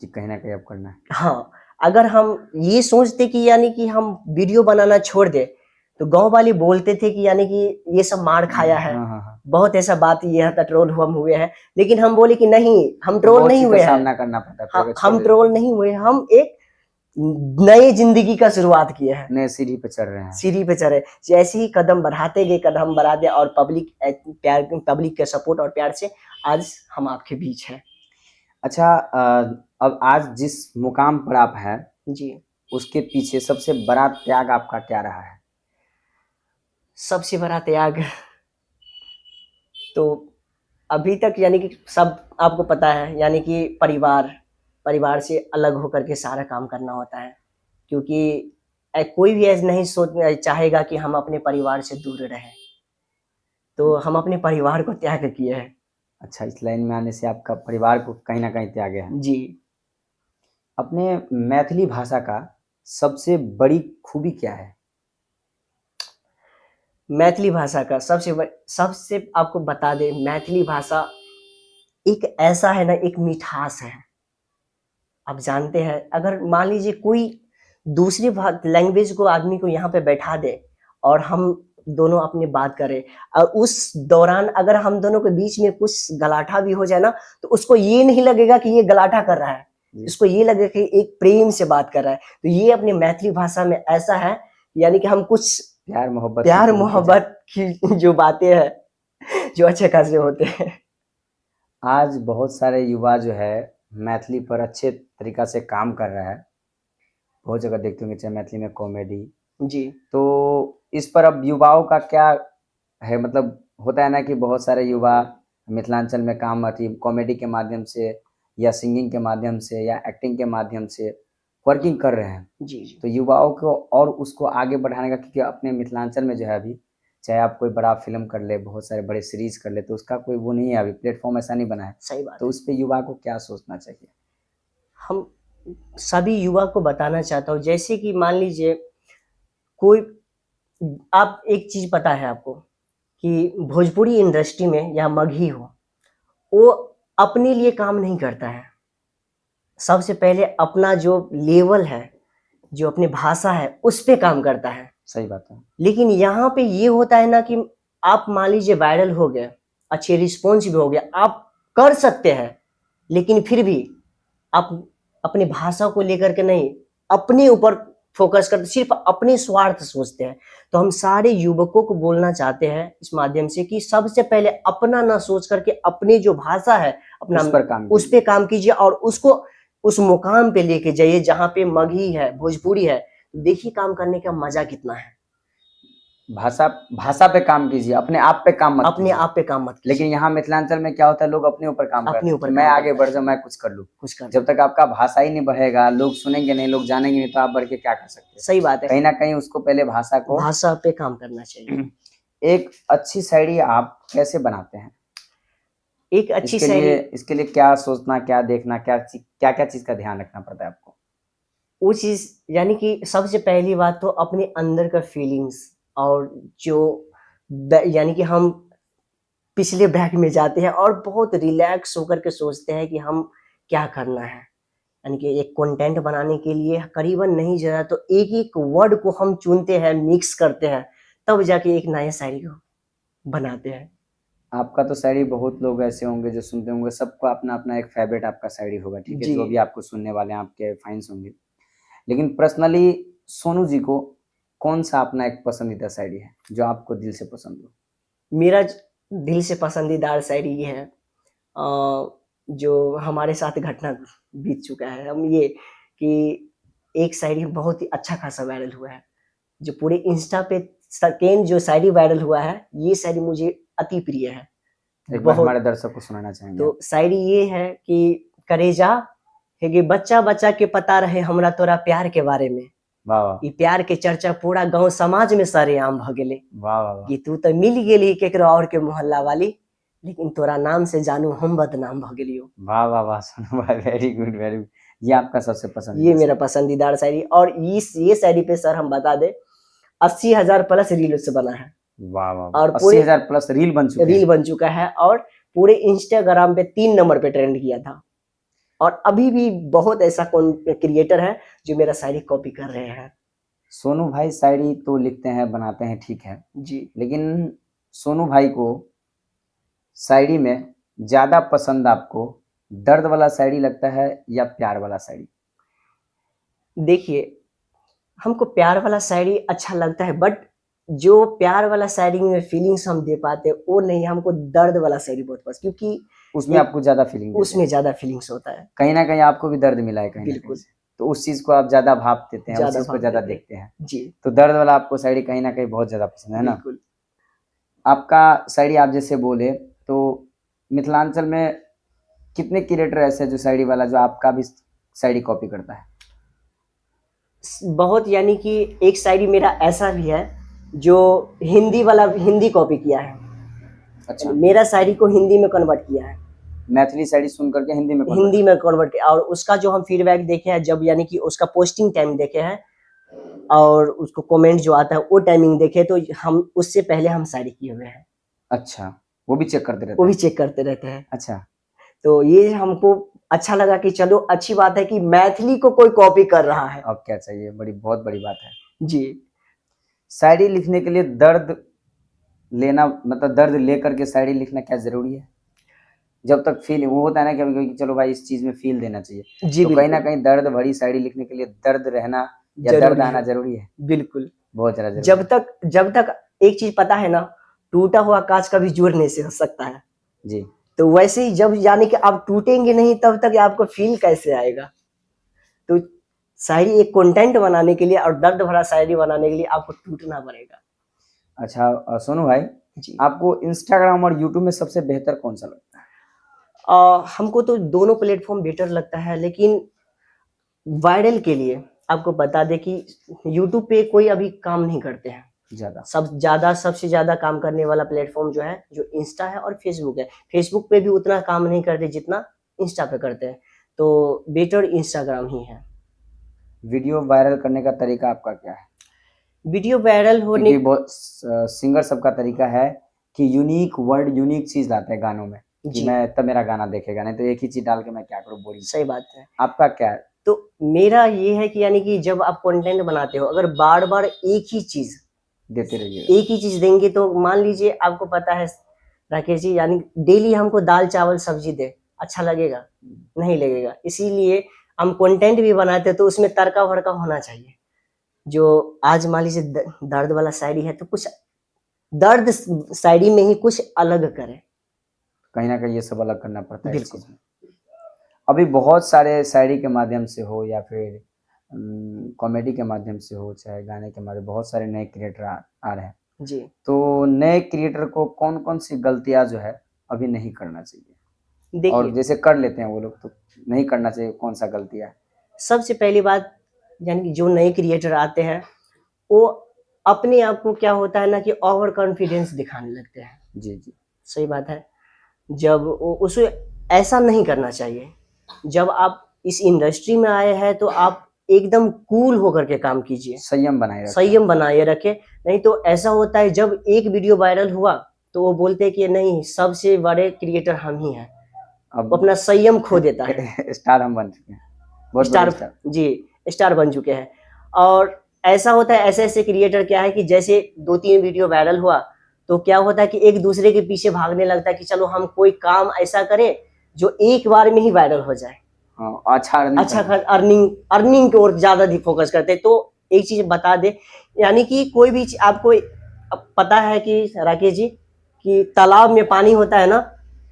कि कहीं न कहीं अब करना है। हाँ, अगर हम ये सोचते कि यानी कि हम वीडियो बनाना छोड़ दें, तो गाँव वाले बोलते थे कि यानी कि ये सब मार खाया है। हाँ, हाँ, हाँ। बहुत ऐसा बात ये यहाँ तक ट्रोल हम हुए हैं, लेकिन हम बोले कि नहीं, हम तो ट्रोल बहुत नहीं चीज़ का हुए हैं। सामना करना पड़ता है, फिर हाँ, अगर छोड़ हम देते ट्रोल हैं। नहीं हुए, हम एक नई ज़िंदगी का शुरुआत किए हैं। नए सीढ़ी पे चढ़ रहे हैं। सीढ़ी पे चढ़े, जैसे ही कदम बढ़ाते गए, कदम बढ़ाते और पब्लिक के सपोर्ट और प्यार से आज हम आपके बीच हैं। अच्छा, अब आज जिस मुकाम पर आप हैं, जी, उसके पीछे सबसे बड़ा त्याग आपका क्या रहा है? सबसे बड़ा त्याग तो अभी तक यानी कि सब आपको पता है यानी कि परिवार से अलग होकर के सारा काम करना होता है। क्योंकि कोई भी ऐसा नहीं सोच चाहेगा कि हम अपने परिवार से दूर रहें, तो हम अपने परिवार को त्याग किए हैं। अच्छा, इस लाइन में आने से आपका परिवार को कहीं ना कहीं त्यागे है। जी। अपने मैथिली भाषा का सबसे बड़ी खूबी क्या है? मैथिली भाषा का सबसे आपको बता दें, मैथिली भाषा एक ऐसा है ना, एक मिठास है। आप जानते हैं, अगर मान लीजिए कोई दूसरी लैंग्वेज को आदमी को यहाँ पे बैठा दे और हम दोनों अपनी बात करें, और उस दौरान अगर हम दोनों के बीच में कुछ गलाठा भी हो जाए ना, तो उसको ये नहीं लगेगा कि ये गलाठा कर रहा है, इसको ये लगेगा कि एक प्रेम से बात कर रहा है। तो ये अपनी मैथिली भाषा में ऐसा है, यानी कि हम कुछ प्यार मोहब्बत की जो बातें हैं जो अच्छे खासे होते हैं। आज बहुत सारे युवा जो है मैथिली पर अच्छे तरीका से काम कर रहा है, बहुत जगह देखते होंगे, चाहे मैथिली में कॉमेडी। जी। तो इस पर अब युवाओं का क्या है, मतलब होता है ना कि बहुत सारे युवा मिथिलांचल में काम कॉमेडी के माध्यम से या सिंगिंग के माध्यम से या एक्टिंग के माध्यम से वर्किंग कर रहे हैं। जी जी। तो युवाओं को और उसको आगे बढ़ाने का, क्योंकि अपने मिथिलांचल में जो है अभी, चाहे आप कोई बड़ा फिल्म कर ले, बहुत सारे बड़े सीरीज कर ले, तो उसका कोई वो नहीं है, अभी प्लेटफॉर्म ऐसा नहीं बना है। सही बात तो है। उस पर युवा को क्या सोचना चाहिए? हम सभी युवा को बताना चाहता हूँ, जैसे कि मान लीजिए कोई, आप एक चीज पता है आपको कि भोजपुरी इंडस्ट्री में या मगही हो, वो अपने लिए काम नहीं करता है। सबसे पहले अपना जो लेवल है, जो अपनी भाषा है, उस पे काम करता है। सही बात है। लेकिन यहाँ पे ये होता है ना कि आप मान लीजिए वायरल हो गए, अच्छे रिस्पॉन्स भी हो गया, आप कर सकते हैं, लेकिन फिर भी आप अपनी भाषा को लेकर के नहीं, अपने ऊपर फोकस करते, सिर्फ अपने स्वार्थ सोचते हैं। तो हम सारे युवकों को बोलना चाहते हैं इस माध्यम से कि सबसे पहले अपना ना सोच करके अपनी जो भाषा है अपना उस पे काम कीजिए, और उसको उस मुकाम पे लेके जाइए जहाँ पे मगही है, भोजपुरी है। देखिए काम करने का मजा कितना है। भाषा पे काम कीजिए, अपने आप पे काम मत अपने आप पे काम मत कीजिए। लेकिन यहाँ मिथिलांचल में क्या होता है, लोग अपने ऊपर काम करते हैं, मैं आगे बढ़ जाऊं, मैं कुछ कर लूं। जब तक आपका भाषा ही नहीं बढ़ेगा, लोग सुनेंगे नहीं, लोग जानेंगे नहीं, तो आप बढ़ के क्या कर सकते हैं? सही बात है। कहीं ना कहीं उसको पहले भाषा पे काम करना चाहिए। एक अच्छी शायरी आप कैसे बनाते हैं? एक अच्छी शायरी, इसके लिए क्या सोचना, क्या देखना, क्या क्या चीज का ध्यान रखना पड़ता है आपको? वो चीज, यानी कि सबसे पहली बात तो अपने अंदर का फीलिंग्स, और जो यानी कि हम पिछले बैग में जाते हैं और बहुत रिलैक्स होकर के सोचते हैं कि हम क्या करना है। यानी कि एक कंटेंट बनाने के लिए करीबन नहीं ज़्यादा तो एक एक वर्ड को हम चुनते हैं, मिक्स करते हैं, तब जाके एक नया शायरी को बनाते हैं। आपका तो शायरी बहुत लोग ऐसे होंगे जो सुनते होंगे, सबका अपना अपना एक फेवरेट आपका शायरी होगा, ठीक है, जो भी आपको सुनने वाले हैं आपके फैंस होंगे। लेकिन पर्सनली सोनू जी को कौन सा अपना एक पसंदीदा शायरी है जो आपको दिल से पसंद हो? मेरा दिल से पसंदीदा शायरी ये है, जो हमारे साथ घटना बीत चुका है, हम ये कि एक शायरी बहुत ही अच्छा खासा वायरल हुआ है, जो पूरे इंस्टा पे सेकेंड जो शायरी वायरल हुआ है, ये शायरी मुझे अति प्रिय है। एक बार हमारे दर्शक को सुनाना चाहेंगे? तो शायरी ये है कि करेजा है कि बच्चा बच्चा के पता रहे हमरा तोरा प्यार के बारे में। वाह वाह। ई प्यार के चर्चा पूरा गांव समाज में सरेआम भ गेले। वाह वाह। कि तू तो मिल गेली केकरो और के मोहल्ला वाली, लेकिन तोरा नाम से जानू हम बदनाम भ गेलियो। वाह वाह वाह, सोनू भाई वेरी गुड वेरी गुड। ये आपका सबसे पसंदीदा? ये मेरा पसंदीदा शायरी, और ये शायरी पे सर हम बता दे 80,000 प्लस रील उससे बना है। वाह वाह। और 80,000 प्लस रील बन चुका है, और पूरे इंस्टाग्राम पे 3 नंबर पे ट्रेंड किया था। और अभी भी बहुत ऐसा क्रिएटर है जो मेरा शायरी कॉपी कर रहे हैं। सोनू भाई शायरी तो लिखते हैं, बनाते हैं, ठीक है जी, लेकिन सोनू भाई को शायरी में ज्यादा पसंद आपको दर्द वाला शायरी लगता है या प्यार वाला शायरी? देखिए, हमको प्यार वाला शायरी अच्छा लगता है, बट जो प्यार वाला शायरी में फीलिंग्स हम दे पाते हैं वो नहीं, हमको दर्द वाला शायरी बहुत पसंद, क्योंकि उसमें आपको ज्यादा फीलिंग्स होता है। कहीं ना कहीं आपको भी दर्द मिला है कहीं ना कहीं, तो उस चीज को आप ज्यादा भाप देते हैं, उस चीज को ज्यादा देखते हैं। जी, तो दर्द वाला आपको शायरी कहीं ना कहीं बहुत ज्यादा पसंद है ना? बिल्कुल। आपका शायरी आप जैसे बोले तो मिथिलांचल में कितने क्रिएटर ऐसे जो शायरी वाला जो आपका भी शायरी कॉपी करता है? बहुत, यानी कि एक शायरी मेरा ऐसा भी है जो हिंदी कॉपी किया है। अच्छा, मेरा शायरी को हिंदी में कन्वर्ट किया है, मैथिली शायरी सुन करके हिंदी में कन्वर्ट किया, और उसका जो हम फीडबैक देखे हैं, जब यानी कि उसका पोस्टिंग टाइम देखे हैं और उसको कमेंट जो आता है वो टाइमिंग देखे, तो हम उससे पहले हम शायरी किए हुए हैं। अच्छा, वो भी चेक करते रहते वो हैं? भी चेक करते रहते हैं। अच्छा, तो ये हमको अच्छा लगा कि चलो अच्छी बात है कि मैथिली को कोई कॉपी कर रहा है। अब क्या चाहिए, बहुत बड़ी बात है। जी। शायरी लिखने के लिए दर्द लेना, मतलब दर्द लेकर के शायरी लिखना क्या जरूरी है? जब तक फील वो होता है ना कि कभी चलो भाई इस चीज में फील देना चाहिए, जी, तो कहीं ना कहीं दर्द भरी शायरी लिखने के लिए दर्द रहना या जरूरी दर्द है। आना जरूरी है? बिल्कुल। बहुत ज्यादा जरूरी है। जब तक एक चीज पता है ना, टूटा हुआ कांच कभी जोड़ नहीं से सकता है। जी। तो वैसे ही जब यानी कि आप टूटेंगे नहीं तब तक आपको फील कैसे आएगा। तो शायरी एक कंटेंट बनाने के लिए और दर्द भरा शायरी बनाने के लिए आपको टूटना पड़ेगा। अच्छा, सोनू भाई जी। आपको इंस्टाग्राम और यूट्यूब में सबसे बेहतर कौन सा लगता है? हमको तो दोनों प्लेटफॉर्म बेटर लगता है, लेकिन वायरल के लिए आपको बता दें कि यूट्यूब पे कोई अभी काम नहीं करते हैं ज्यादा। सबसे ज्यादा काम करने वाला प्लेटफॉर्म जो है जो इंस्टा है और फेसबुक है। फेसबुक पे भी उतना काम नहीं करते जितना इंस्टा पे करते हैं, तो बेटर इंस्टाग्राम ही है। वीडियो वायरल करने का तरीका आपका क्या है? वीडियो वायरल होने क्योंकि बहुत सिंगर सबका तरीका है कि यूनिक वर्ड, यूनिक चीज लाते हैं गानों में कि जी। मैं तब मेरा गाना देखेगा, नहीं तो एक ही चीज डाल के मैं क्या करूँ, बोरिंग। सही बात है। आपका क्या है? तो मेरा ये है कि यानी कि जब आप कंटेंट बनाते हो, अगर बार बार एक ही चीज देते रहिए, एक ही चीज देंगे, तो मान लीजिए आपको पता है राकेश जी, यानी डेली हमको दाल चावल सब्जी दे, अच्छा लगेगा? नहीं लगेगा। इसीलिए हम कंटेंट भी बनाते हैं तो उसमें तड़का भड़का होना चाहिए। जो आज मान लीजिए दर्द वाला शायरी है, तो कुछ दर्द शायरी में ही कुछ अलग करे। कहीं ना कहीं ये सब अलग करना पड़ता है इस बिल्कुल। चीज में। अभी बहुत सारे शायरी के माध्यम से हो या फिर कॉमेडी के माध्यम से हो, चाहे गाने के माध्यम, बहुत सारे नए क्रिएटर आ रहे हैं। जी। तो नए क्रिएटर को कौन कौन सी गलतियां जो है अभी नहीं करना चाहिए, और देखिए, जैसे कर लेते हैं वो लोग तो नहीं करना चाहिए, कौन सा गलतियां? सबसे पहली बात, यानी कि जो नए क्रिएटर आते हैं वो अपने आप को क्या होता है ना कि ओवर कॉन्फिडेंस दिखाने लगते हैं। जी जी। सही बात है। जब उसे ऐसा नहीं करना चाहिए। जब आप इस इंडस्ट्री में आए हैं तो आप एकदम कूल होकर के काम कीजिए, संयम बनाए रखें। संयम बनाए रखे। नहीं तो ऐसा होता है जब एक वीडियो वायरल हुआ तो वो बोलते हैं कि नहीं, सबसे बड़े क्रिएटर हम ही हैं, अब वो अपना संयम खो देता है। स्टार हम बन चुके हैं, बहुत बड़े स्टार। जी, स्टार बन चुके हैं। और ऐसा होता है, ऐसे ऐसे क्रिएटर क्या है कि जैसे 2-3 वीडियो वायरल हुआ तो क्या होता है कि एक दूसरे के पीछे भागने लगता है कि चलो हम कोई काम ऐसा करें जो एक बार में ही वायरल हो जाए। हाँ, अच्छा अर्निंग की ओर ज्यादा फोकस करते हैं। तो एक चीज बता दे, यानी कि कोई भी आपको पता है कि राकेश जी, कि तालाब में पानी होता है ना,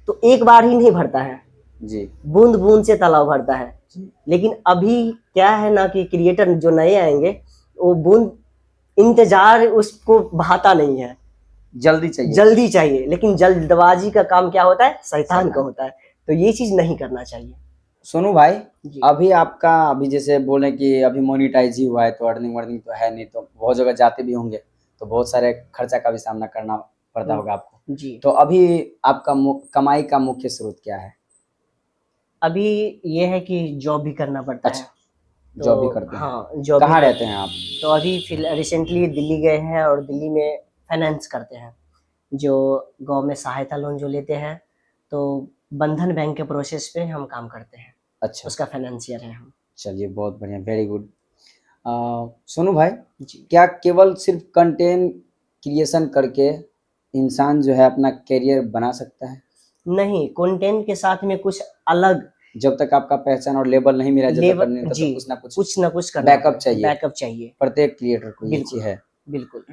तो एक बार ही नहीं भरता है जी, बूंद बूंद से तालाब भरता है। लेकिन अभी क्या है ना कि क्रिएटर जो नए आएंगे वो बूंद इंतजार उसको बहाता नहीं है, जल्दी चाहिए। लेकिन जल्दबाजी का काम क्या होता है, शैतान का होता है। तो ये चीज नहीं करना चाहिए। सोनू भाई, जी। अभी जैसे बोले कि अभी मोनिटाइज ही हुआ है तो अर्निंग वर्निंग तो है नहीं, तो बहुत जगह जाते भी होंगे तो बहुत सारे खर्चा का भी सामना करना पड़ता होगा आपको। जी। तो अभी आपका कमाई का मुख्य स्रोत क्या है? अभी ये है कि जॉब भी करना पड़ता है। तो जॉब भी करते हैं? हाँ, जॉब। कहाँ रहते हैं आप? तो अभी रिसेंटली दिल्ली गए हैं और दिल्ली में फाइनेंस करते हैं, जो गांव में सहायता लोन जो लेते हैं, तो बंधन बैंक के प्रोसेस पे हम काम करते हैं। अच्छा, उसका फाइनेंशियर है हम। चलिए बहुत बढ़िया, वेरी गुड। सोनू भाई जी। क्या केवल सिर्फ कंटेंट क्रिएशन करके इंसान जो है अपना करियर बना सकता है? नहीं, कंटेंट के साथ में कुछ अलग, जब तक आपका पहचान और लेबल नहीं मिला, जब तक करने तब जी, तक कुछ ना कुछ करना बैकअप चाहिए। बैकअप चाहिए प्रत्येक क्रिएटर को ये बिल्कुल, चीज है। बिल्कुल।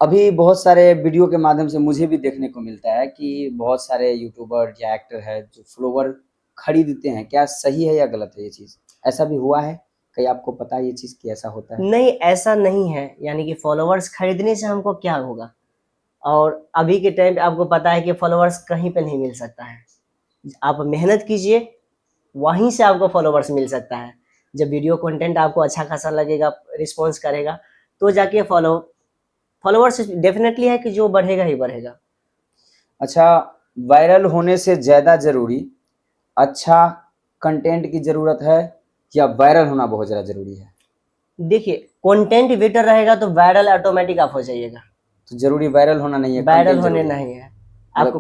अभी बहुत सारे वीडियो के माध्यम से मुझे भी देखने को मिलता है कि बहुत सारे यूट्यूबर या एक्टर है जो फॉलोवर खरीदते हैं, क्या सही है या गलत है ये चीज? ऐसा भी हुआ है कहीं आपको पता है ये चीज कि ऐसा होता है? नहीं, ऐसा नहीं है। यानी कि फॉलोवर्स खरीदने से हमको क्या होगा, और अभी के टाइम पे आपको पता है कि फॉलोवर्स कहीं पे नहीं मिल सकता है। आप मेहनत कीजिए, वहीं से आपको फॉलोवर्स मिल सकता है। जब वीडियो कंटेंट आपको अच्छा खासा लगेगा, रिस्पॉन्स करेगा, तो जाके फॉलोअर्स डेफिनेटली है कि जो बढ़ेगा ही बढ़ेगा। अच्छा, वायरल होने से ज्यादा जरूरी अच्छा कंटेंट की जरूरत है या वायरल होना बहुत ज्यादा जरूरी है? देखिए, कंटेंट बेटर रहेगा तो वायरल ऑटोमेटिक आप हो जाइएगा। तो जरूरी वायरल होना नहीं है, वायरल कंटेंट होने जरूरी है। नहीं है, मतलब आपको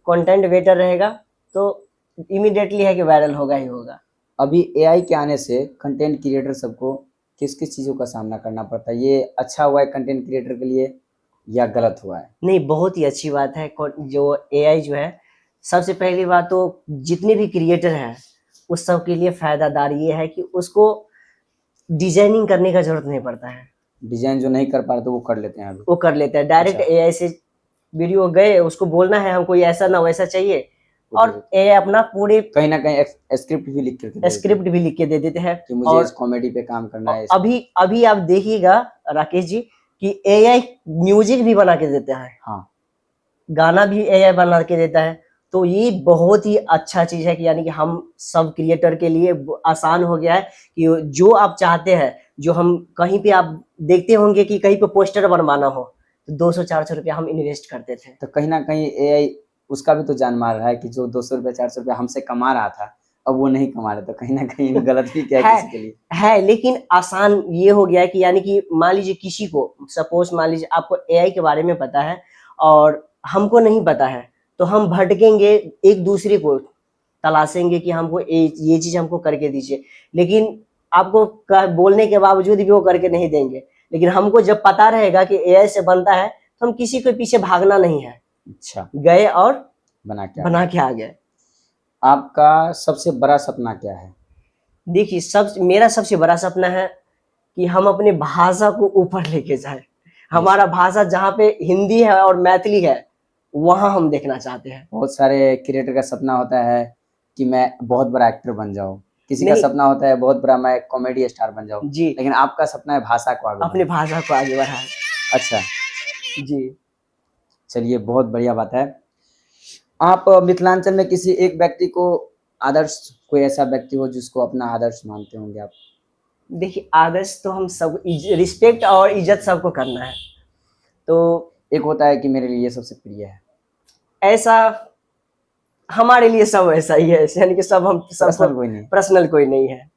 कंटेंट बेटर रहेगा तो इमीडिएटली है कि वायरल होगा ही होगा। अभी एआई के आने से कंटेंट क्रिएटर सबको किस किस चीज़ों का सामना करना पड़ता है? ये अच्छा हुआ है कंटेंट क्रिएटर के लिए या गलत हुआ है? नहीं, बहुत ही अच्छी बात है। जो एआई जो है, सबसे पहली बात तो जितने भी क्रिएटर हैं उस सब के लिए फायदादार ये है कि उसको डिजाइनिंग करने का जरूरत नहीं पड़ता है। डिजाइन जो नहीं कर पा रहे तो वो कर लेते हैं अभी। वो कर लेते हैं डायरेक्ट। अच्छा। एआई से वीडियो गए, उसको बोलना है हमको ये ऐसा ना वैसा चाहिए, और एआई अपना पूरे कहीं ना कहीं स्क्रिप्ट भी लिख करके स्क्रिप्ट भी लिख के दे देते हैं कि मुझे इस कॉमेडी पे काम करना है। अभी आप देखिएगा राकेश जी कि एआई म्यूजिक भी बना के देता है। हाँ, गाना भी एआई बना के देता है। तो ये बहुत ही अच्छा चीज है कि यानी कि हम सब क्रिएटर के लिए आसान हो गया है कि जो आप चाहते हैं, जो हम कहीं पे आप देखते होंगे कि कहीं पे पोस्टर बनवाना हो तो 200-400 रुपया हम इन्वेस्ट करते थे। तो कहीं ना कहीं एआई उसका भी तो जान मार रहा है कि जो 200 रुपये 400 रुपये हमसे कमा रहा था अब वो नहीं कमा रहा, तो कहीं ना कहीं गलत भी क्या है किसी के लिए है। लेकिन आसान ये हो गया है कि यानी कि मान लीजिए किसी को, सपोज मान लीजिए आपको एआई के बारे में पता है और हमको नहीं पता है, तो हम भटकेंगे, एक दूसरे को तलाशेंगे कि हमको ये चीज हमको करके दीजिए, लेकिन आपको बोलने के बावजूद भी वो करके नहीं देंगे। लेकिन हमको जब पता रहेगा कि एआई से बनता है तो हम किसी के पीछे भागना नहीं है। अच्छा, गए और बना के आ गए। आपका सबसे बड़ा सपना क्या है? देखिए, मेरा सबसे बड़ा सपना है कि हम अपने भाषा को ऊपर लेके जाए। हमारा भाषा जहाँ पे हिंदी है और मैथिली है वहां हम देखना चाहते हैं। बहुत सारे क्रिएटर का सपना होता है कि मैं बहुत बड़ा एक्टर बन जाऊं, किसी का सपना होता है बहुत बड़ा मैं कॉमेडी स्टार बन जाऊं जी, लेकिन आपका सपना है भाषा को आगे अपने भाषा को आगे बढ़ाए। अच्छा जी, चलिए, बहुत बढ़िया बात है। आप मिथिलांचल में किसी एक व्यक्ति को आदर्श, कोई ऐसा व्यक्ति हो जिसको अपना आदर्श मानते होंगे आप? देखिए, आदर्श तो हम सब रिस्पेक्ट और इज्जत सबको करना है। तो एक होता है कि मेरे लिए ये सबसे प्रिय है, ऐसा हमारे लिए सब ऐसा ही है, यानी कि सब हम पर्सनल कोई नहीं है।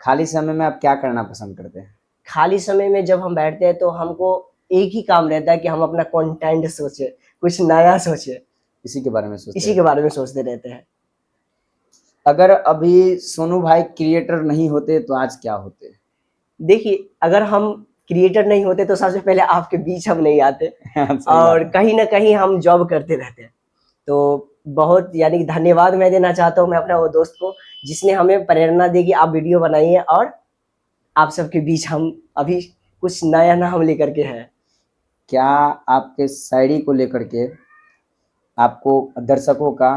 खाली समय में आप क्या करना पसंद करते हैं? खाली समय में जब हम बैठते हैं तो हमको एक ही काम रहता है कि हम अपना कंटेंट सोचे, कुछ नया सोचे, इसी के बारे में सोचते रहते हैं। अगर अभी सोनू भाई क्रिएटर नहीं होते तो आज क्या होते? देखिए, अगर हम क्रिएटर नहीं होते तो सबसे पहले आपके बीच हम नहीं आते और कहीं ना कहीं हम जॉब करते रहते हैं। तो बहुत यानी कि धन्यवाद मैं देना चाहता हूँ मैं अपना वो दोस्त को जिसने हमें प्रेरणा दी कि आप वीडियो बनाइए और आप सबके बीच हम अभी कुछ नया नाम लेकर के हैं। क्या आपके शायरी को लेकर के आपको दर्शकों का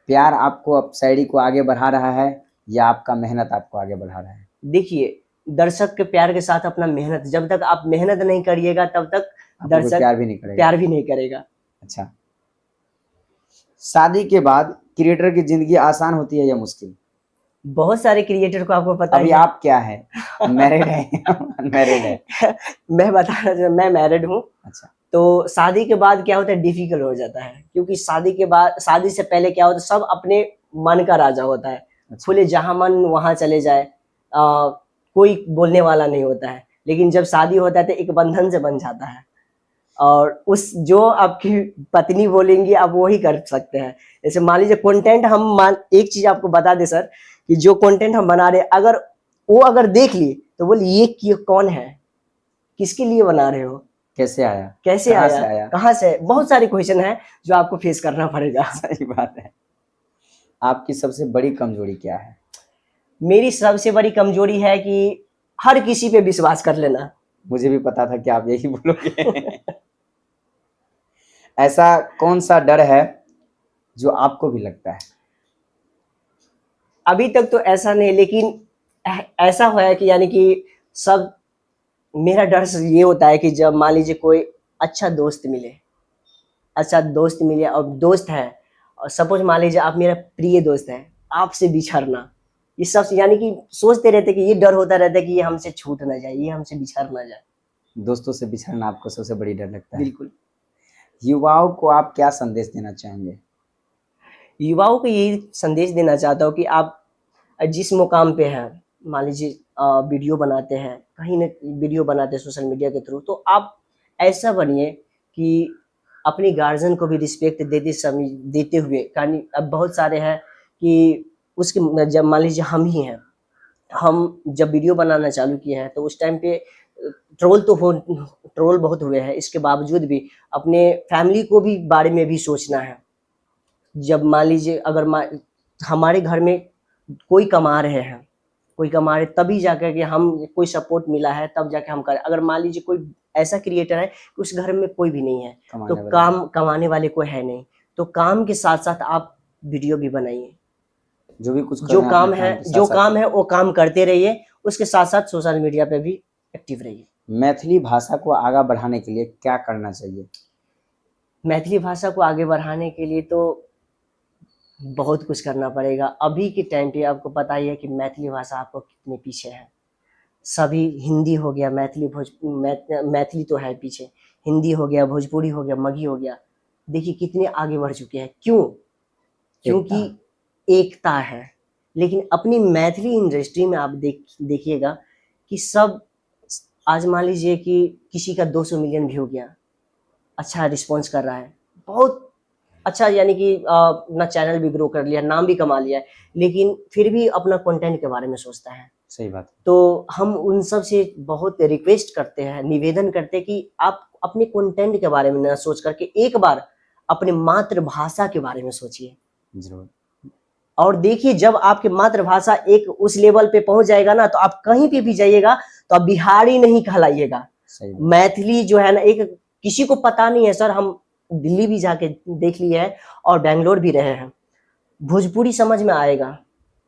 प्यार आपको अब शायरी को आगे बढ़ा रहा है या आपका मेहनत आपको आगे बढ़ा रहा है? देखिए, दर्शक के प्यार के साथ अपना मेहनत, जब तक आप मेहनत नहीं करिएगा तब तक दर्शक प्यार भी नहीं करेगा। अच्छा, शादी के बाद क्रिएटर की जिंदगी आसान होती है या मुश्किल? बहुत सारे क्रिएटर को आपको पता अभी है। आप क्या है, मैरिड है अनमैरिड है? मैं बता रहा हूँ, मैं मैरिड हूँ। अच्छा, तो शादी के बाद क्या होता है, डिफिकल्ट हो जाता है, क्योंकि शादी से पहले क्या होता है, सब अपने मन का राजा होता है। अच्छा। खुले जहां मन वहां चले जाए, कोई बोलने वाला नहीं होता है। लेकिन जब शादी होता है तो एक बंधन से बन जाता है और उस जो आपकी पत्नी बोलेंगी आप वो ही कर सकते हैं। जैसे मान लीजिए कंटेंट एक चीज आपको बता दे सर कि जो कंटेंट हम बना रहे, अगर देख ली तो बोले ये कौन है, किसके लिए बना रहे हो, कैसे आया, कहाँ से? बहुत सारे क्वेश्चन है जो आपको फेस करना पड़ेगा। सही बात है। आपकी सबसे बड़ी कमजोरी क्या है? मेरी सबसे बड़ी कमजोरी है कि हर किसी पे विश्वास कर लेना। मुझे भी पता था कि आप यही बोलोगे। ऐसा कौन सा डर है जो आपको भी लगता है? अभी तक तो ऐसा नहीं, लेकिन ऐसा हुआ है कि यानी कि सब, मेरा डर ये होता है कि जब मान लीजिए कोई अच्छा दोस्त मिले और दोस्त है, और सपोज मान लीजिए आप मेरा प्रिय दोस्त है, आपसे बिछड़ना, ये सब यानी कि सोचते रहते कि ये डर होता रहता है कि ये हमसे छूट ना जाए, ये हमसे बिछड़ ना जाए। दोस्तों से बिछड़ना आपको सबसे बड़ी डर लगता है। बिल्कुल। युवाओं को आप क्या संदेश देना चाहेंगे? युवाओं को यही संदेश देना चाहता हूँ कि आप जिस मुकाम पे हैं, मान लीजिए वीडियो बनाते हैं, कहीं न वीडियो बनाते हैं सोशल मीडिया के थ्रू, तो आप ऐसा बनिए कि अपने गार्जियन को भी रिस्पेक्ट देते हुए, यानी अब बहुत सारे हैं कि उसके जब मान लीजिए हम ही हैं, हम जब वीडियो बनाना चालू किए हैं तो उस टाइम पे ट्रोल बहुत हुए हैं, इसके बावजूद भी अपने फैमिली को भी बारे में भी सोचना है। जब मान लीजिए अगर हमारे घर में कोई कमा रहे हैं, कोई कमा रहे तभी जाकर के हम कोई सपोर्ट मिला है तब जाके हम करें। अगर मान लीजिए कोई ऐसा क्रिएटर है कि उस घर में कोई भी नहीं है तो काम कमाने वाले कोई है नहीं, तो काम के साथ साथ आप वीडियो भी बनाइए। जो काम है वो काम करते रहिए, उसके साथ साथ सोशल मीडिया पे भी एक्टिव रहिए। मैथिली भाषा को आगे बढ़ाने के लिए क्या करना चाहिए? मैथिली भाषा को आगे बढ़ाने के लिए तो बहुत कुछ करना पड़ेगा। अभी के टाइम पे आपको पता ही है कि मैथिली भाषा आपको कितने पीछे है। सभी हिंदी हो गया, मैथिली तो है पीछे, हिंदी हो गया, भोजपुरी हो गया, मगही हो गया, देखिए कितने आगे बढ़ चुके हैं। क्यों? क्योंकि एकता है। लेकिन अपनी मैथिली इंडस्ट्री में आप देखिएगा कि सब, आज मान लीजिए कि किसी का 200 मिलियन व्यू गया, अच्छा रिस्पॉन्स कर रहा है, बहुत अच्छा, यानी कि अपना चैनल भी ग्रो कर लिया, नाम भी कमा लिया है, लेकिन फिर भी अपना कंटेंट के बारे में सोचता है। सही बात। तो हम उन सब से बहुत रिक्वेस्ट करते हैं, निवेदन करते हैं कि आप अपने कंटेंट के बारे में ना सोच करके एक बार अपने मातृभाषा के बारे में सोचिए। जरूर। और देखिए जब आपकी मातृभाषा एक उस लेवल पे पहुंच जाएगा ना, तो आप कहीं पे भी जाइएगा तो आप बिहारी नहीं कहलाइएगा। मैथिली जो है ना, एक किसी को पता नहीं है सर, हम दिल्ली भी जाके देख लिए है और बेंगलोर भी रहे हैं, भोजपुरी समझ में आएगा,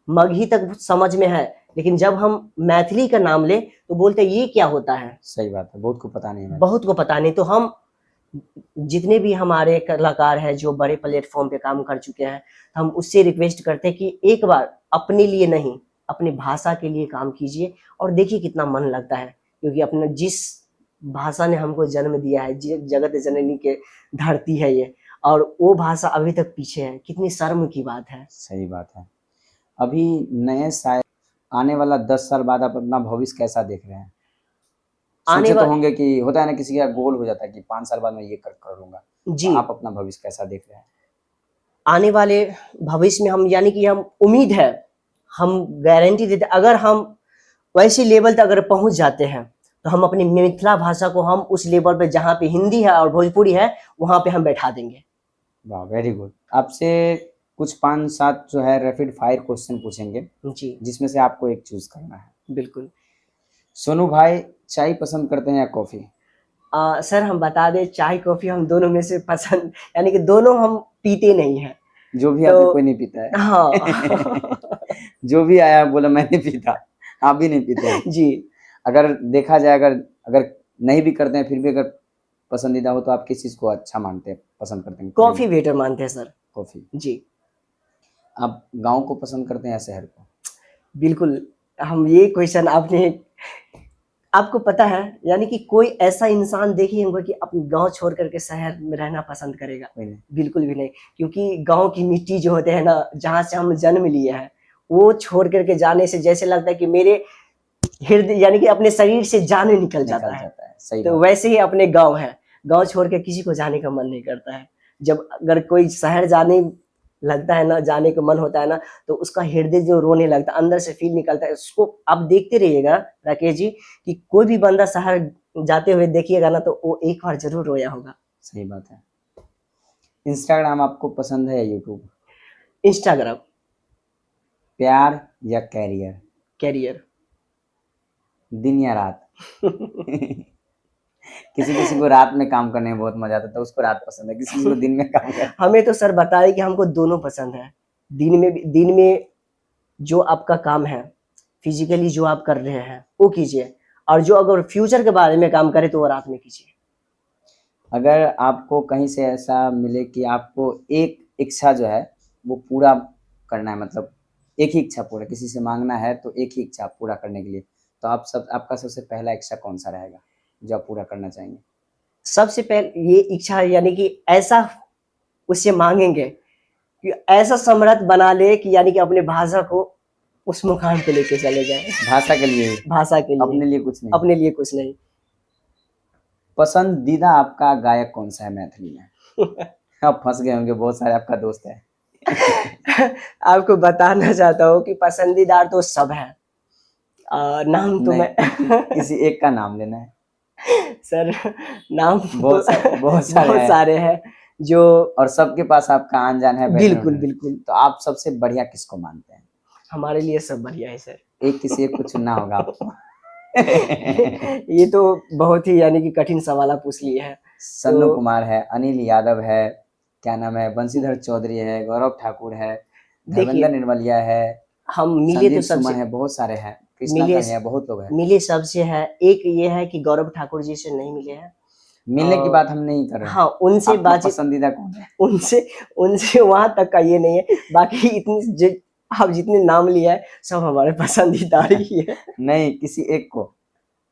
मगही तक समझ में है, लेकिन जब हम मैथिली का नाम ले तो बोलते ये क्या होता है। सही बात है, बहुत को पता नहीं है। बहुत को पता नहीं। तो हम जितने भी हमारे कलाकार हैं जो बड़े प्लेटफॉर्म पे काम कर चुके हैं, हम उससे रिक्वेस्ट करते हैं कि एक बार अपने लिए नहीं, अपनी भाषा के लिए काम कीजिए और देखिए कितना मन लगता है। क्योंकि अपना जिस भाषा ने हमको जन्म दिया है, जगत जननी के धरती है ये, और वो भाषा अभी तक पीछे है, कितनी शर्म की बात है। सही बात है। अभी नए शायद आने वाला 10 साल बाद आप अपना भविष्य कैसा देख रहे हैं? सोचे तो होंगे कि होता है ना, किसी का गोल हो जाता है कि 5 साल बाद मैं ये कर लूंगा जी। तो आप अपना भविष्य कैसा देख रहे हैं? आने वाले भविष्य में हम, यानी कि हम उम्मीद है, हम गारंटी देते, अगर हम वैसे लेवल तक अगर पहुंच जाते हैं तो हम अपनी मिथिला भाषा को हम उस लेवल पे जहाँ पे हिंदी है और भोजपुरी है वहां पे हम बैठा देंगे। वाह, वेरी गुड। आपसे कुछ 5-7 जो है रैपिड फायर क्वेश्चन पूछेंगे जी, जिसमें से आपको एक चूज करना है। बिल्कुल। सोनू भाई, चाय पसंद करते हैं या कॉफी? सर हम बता दें, चाय कॉफी हम दोनों में से पसंद, यानी कि दोनों हम पीते नहीं है। जो भी तो, कोई नहीं पीता है। हाँ। जो भी आया बोला मैं नहीं पीता, आप भी नहीं पीते हैं जी। अगर देखा जाए, अगर नहीं भी करते हैं फिर भी अगर पसंदीदा हो तो आप किस चीज को अच्छा मानते हैं, पसंद करते हैं? कॉफी बेटर मानते हैं सर। कॉफी जी। आप गांव को पसंद करते हैं या शहर को? बिल्कुल। हम ये क्वेश्चन आपको पता है, यानी कि कोई ऐसा इंसान देखिए होगा कि अपने गांव छोड़ करके शहर में रहना पसंद करेगा? बिल्कुल भी नहीं। क्योंकि गांव की मिट्टी जो होते हैं ना, जहाँ से हम जन्म लिए हैं, वो छोड़ करके जाने से जैसे लगता है कि मेरे हृदय, यानी कि अपने शरीर से जान निकल जाता है। सही तो वैसे ही अपने गाँव है, गाँव छोड़ के किसी को जाने का मन नहीं करता है। जब अगर कोई शहर जाने लगता है ना, जाने का मन होता है ना, तो उसका हृदय जो रोने लगता है, अंदर से फील निकलता है। उसको आप देखते रहिएगा राकेश जी कि कोई भी बंदा शहर जाते हुए देखिएगा ना, तो वो एक बार जरूर रोया होगा। सही बात है। इंस्टाग्राम आपको पसंद है या यूट्यूब? इंस्टाग्राम। प्यार या कैरियर? कैरियर। दिन या रात? किसी को रात में काम करने में बहुत मजा आता है तो उसको रात पसंद है, किसी को दिन में काम करना। हमें तो सर बताए कि हमको दोनों पसंद है। दिन में जो आपका काम है, फिजिकली जो आप कर रहे हैं वो कीजिए, और जो अगर फ्यूचर के बारे में काम करे तो वो रात में कीजिए। अगर आपको कहीं से ऐसा मिले कि आपको एक इच्छा जो है वो पूरा करना है, मतलब एक ही इच्छा पूरा, किसी से मांगना है तो एक ही इच्छा पूरा करने के लिए, तो आपका सबसे पहला इच्छा कौन सा रहेगा जो आप पूरा करना चाहेंगे? सबसे पहले ये इच्छा यानी कि ऐसा उससे मांगेंगे कि ऐसा समृद्ध बना ले कि यानी कि अपने भाषा को उस मुकाम पे लेके चले जाए। भाषा के लिए? भाषा के लिए, अपने लिए कुछ नहीं? अपने लिए कुछ नहीं। पसंदीदा आपका गायक कौन सा है मैथिली में? आप फंस गए होंगे, बहुत सारे आपका दोस्त है। आपको बताना चाहता हूँ कि पसंदीदा तो सब है, नाम तो मैं किसी एक का नाम लेना है सर। नाम बहुत सारे हैं जो, और सबके पास आपका आन जान है। बिल्कुल बिल्कुल। तो आप सबसे बढ़िया किसको मानते हैं? हमारे लिए सब बढ़िया है सर। किसी एक को चुनना होगा आपको। ये तो बहुत ही यानी कि कठिन सवाल आप पूछ लिए हैं। सन्नू कुमार है, अनिल यादव है, क्या नाम है, बंशीधर चौधरी है, गौरव ठाकुर है, धर्मेंद्र निर्मलिया है, हम मिले तो सबसे है, बहुत सारे हैं, मिले है, बहुत लोग हैं। मिले सबसे है। एक ये है कि गौरव ठाकुर जी से नहीं मिले हैं। मिलने की बात हम नहीं कर रहे हैं। हाँ, उनसे बातचीत। पसंदीदा कौन है? उनसे वहां तक का ये नहीं है। बाकी इतनी आप जितने नाम लिया है सब हमारे पसंदीदा ही है। नहीं, किसी एक को।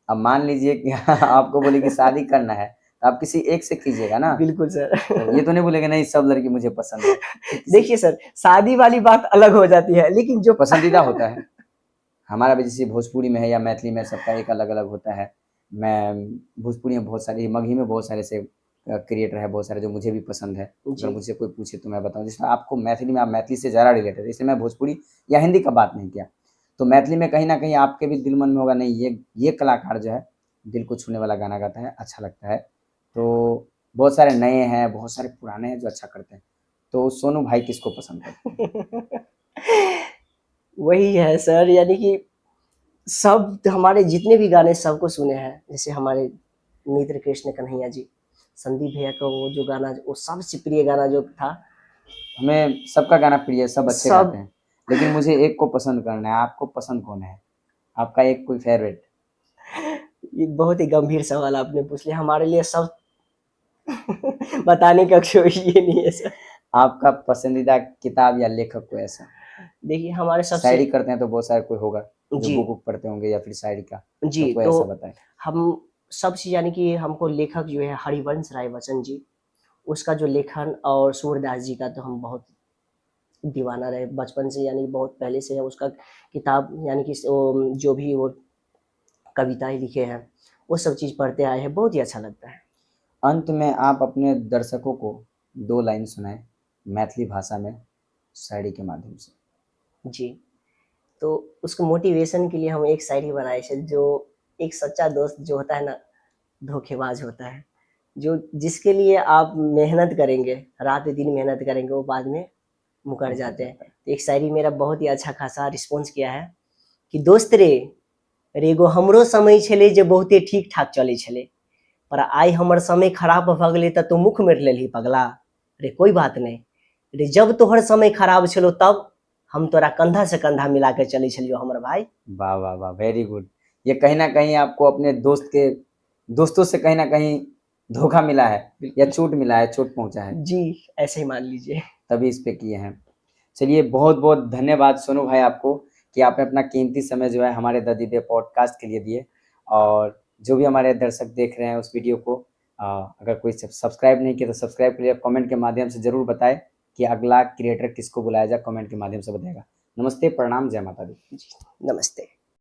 अब मान लीजिए कि आपको बोले कि शादी करना है तो आप किसी एक से कीजिएगा ना। बिल्कुल सर। तो ये तो नहीं बोलेगा नहीं सब लड़की मुझे पसंद है। देखिए सर, शादी वाली बात अलग हो जाती है, लेकिन जो पसंदीदा होता है हमारा भी, जैसे भोजपुरी में है या मैथिली में, सबका एक अलग अलग होता है। मैं भोजपुरी में बहुत सारे, मगही में बहुत सारे से क्रिएटर है, बहुत सारे जो मुझे भी पसंद है। अगर मुझसे कोई पूछे तो मैं बताऊं, जिसमें आपको मैथिली में, आप मैथिली से ज़्यादा रिलेटेड है, इसलिए मैं भोजपुरी या हिंदी का बात नहीं किया। तो मैथिली में कहीं ना कहीं आपके भी दिल मन में होगा, नहीं ये कलाकार जो है दिल को छूने वाला गाना गाता है, अच्छा लगता है। तो बहुत सारे नए हैं, बहुत सारे पुराने हैं जो अच्छा करते हैं। तो सोनू भाई किसको पसंद करते हैं? वही है सर, यानी कि सब हमारे जितने भी गाने सबको सुने हैं। जैसे हमारे मित्र कृष्ण कन्हैया जी, संदीप भैया का वो जो गाना, वो सबसे प्रिय गाना जो था। हमें सबका गाना प्रिय है, सब अच्छे गाते हैं, लेकिन मुझे एक को पसंद करना है। आपको पसंद कौन है? आपका एक कोई फेवरेट? ये बहुत ही गंभीर सवाल आपने पूछ लिया। हमारे लिए सब बताने का कोई ये नहीं है सर। आपका पसंदीदा किताब या लेखक कोई ऐसा? देखिए हमारे सबसे, शायरी करते हैं तो बहुत सारे कोई होगा जो बुक पढ़ते होंगे या फिर शायरी का। जी, तो ऐसा बताएं। हम सबसे यानी कि हमको लेखक जो है हरिवंश राय बच्चन जी, उसका जो लेखन, और सूरदास जी का तो हम बहुत दीवाना रहे बचपन से, यानी बहुत पहले से है उसका किताब, यानी कि जो भी वो कविताएं लिखे हैं वो सब चीज़ पढ़ते आए हैं, बहुत ही अच्छा लगता है। अंत में आप अपने दर्शकों को 2 लाइन सुनाएं मैथिली भाषा में शायरी के माध्यम से। जी, तो उसको मोटिवेशन के लिए हम एक शायरी बनाए थे, जो एक सच्चा दोस्त जो होता है ना, धोखेबाज होता है। जो जिसके लिए आप मेहनत करेंगे, रात दिन मेहनत करेंगे, वो बाद में मुकर जाते हैं। तो एक शायरी मेरा बहुत ही अच्छा खासा रिस्पॉन्स किया है कि दोस्त रे, एगो हमरो समय छले जे बहुते ठीक ठाक चले छले, पर आई हमर समय खराब भ गेलै त तू मुख मेर लेलही पगला। रे कोई बात नहीं रे, जब तोहर समय खराब छलो तब हम तोरा कंधा से कंधा मिला के चले छलियो हमर भाई। वाह वाह वाह, वेरी गुड। ये कहीं ना कहीं आपको अपने दोस्तों से कहीं ना कहीं धोखा मिला है या चोट मिला है, चोट पहुंचा है। जी, ऐसे ही मान लीजिए, तभी इस पे किए हैं। चलिए, बहुत बहुत धन्यवाद सोनू भाई आपको कि आपने अपना कीमती समय जो है हमारे द दीदे पॉडकास्ट के लिए दिए। और जो भी हमारे दर्शक देख रहे हैं उस वीडियो को, अगर कोई सब्सक्राइब नहीं किया तो सब्सक्राइब करिए। कमेंट के माध्यम से जरूर बताएं कि अगला क्रिएटर किसको बुलाया जाए, कमेंट के माध्यम से बताएगा। नमस्ते, प्रणाम, जय माता दी। नमस्ते।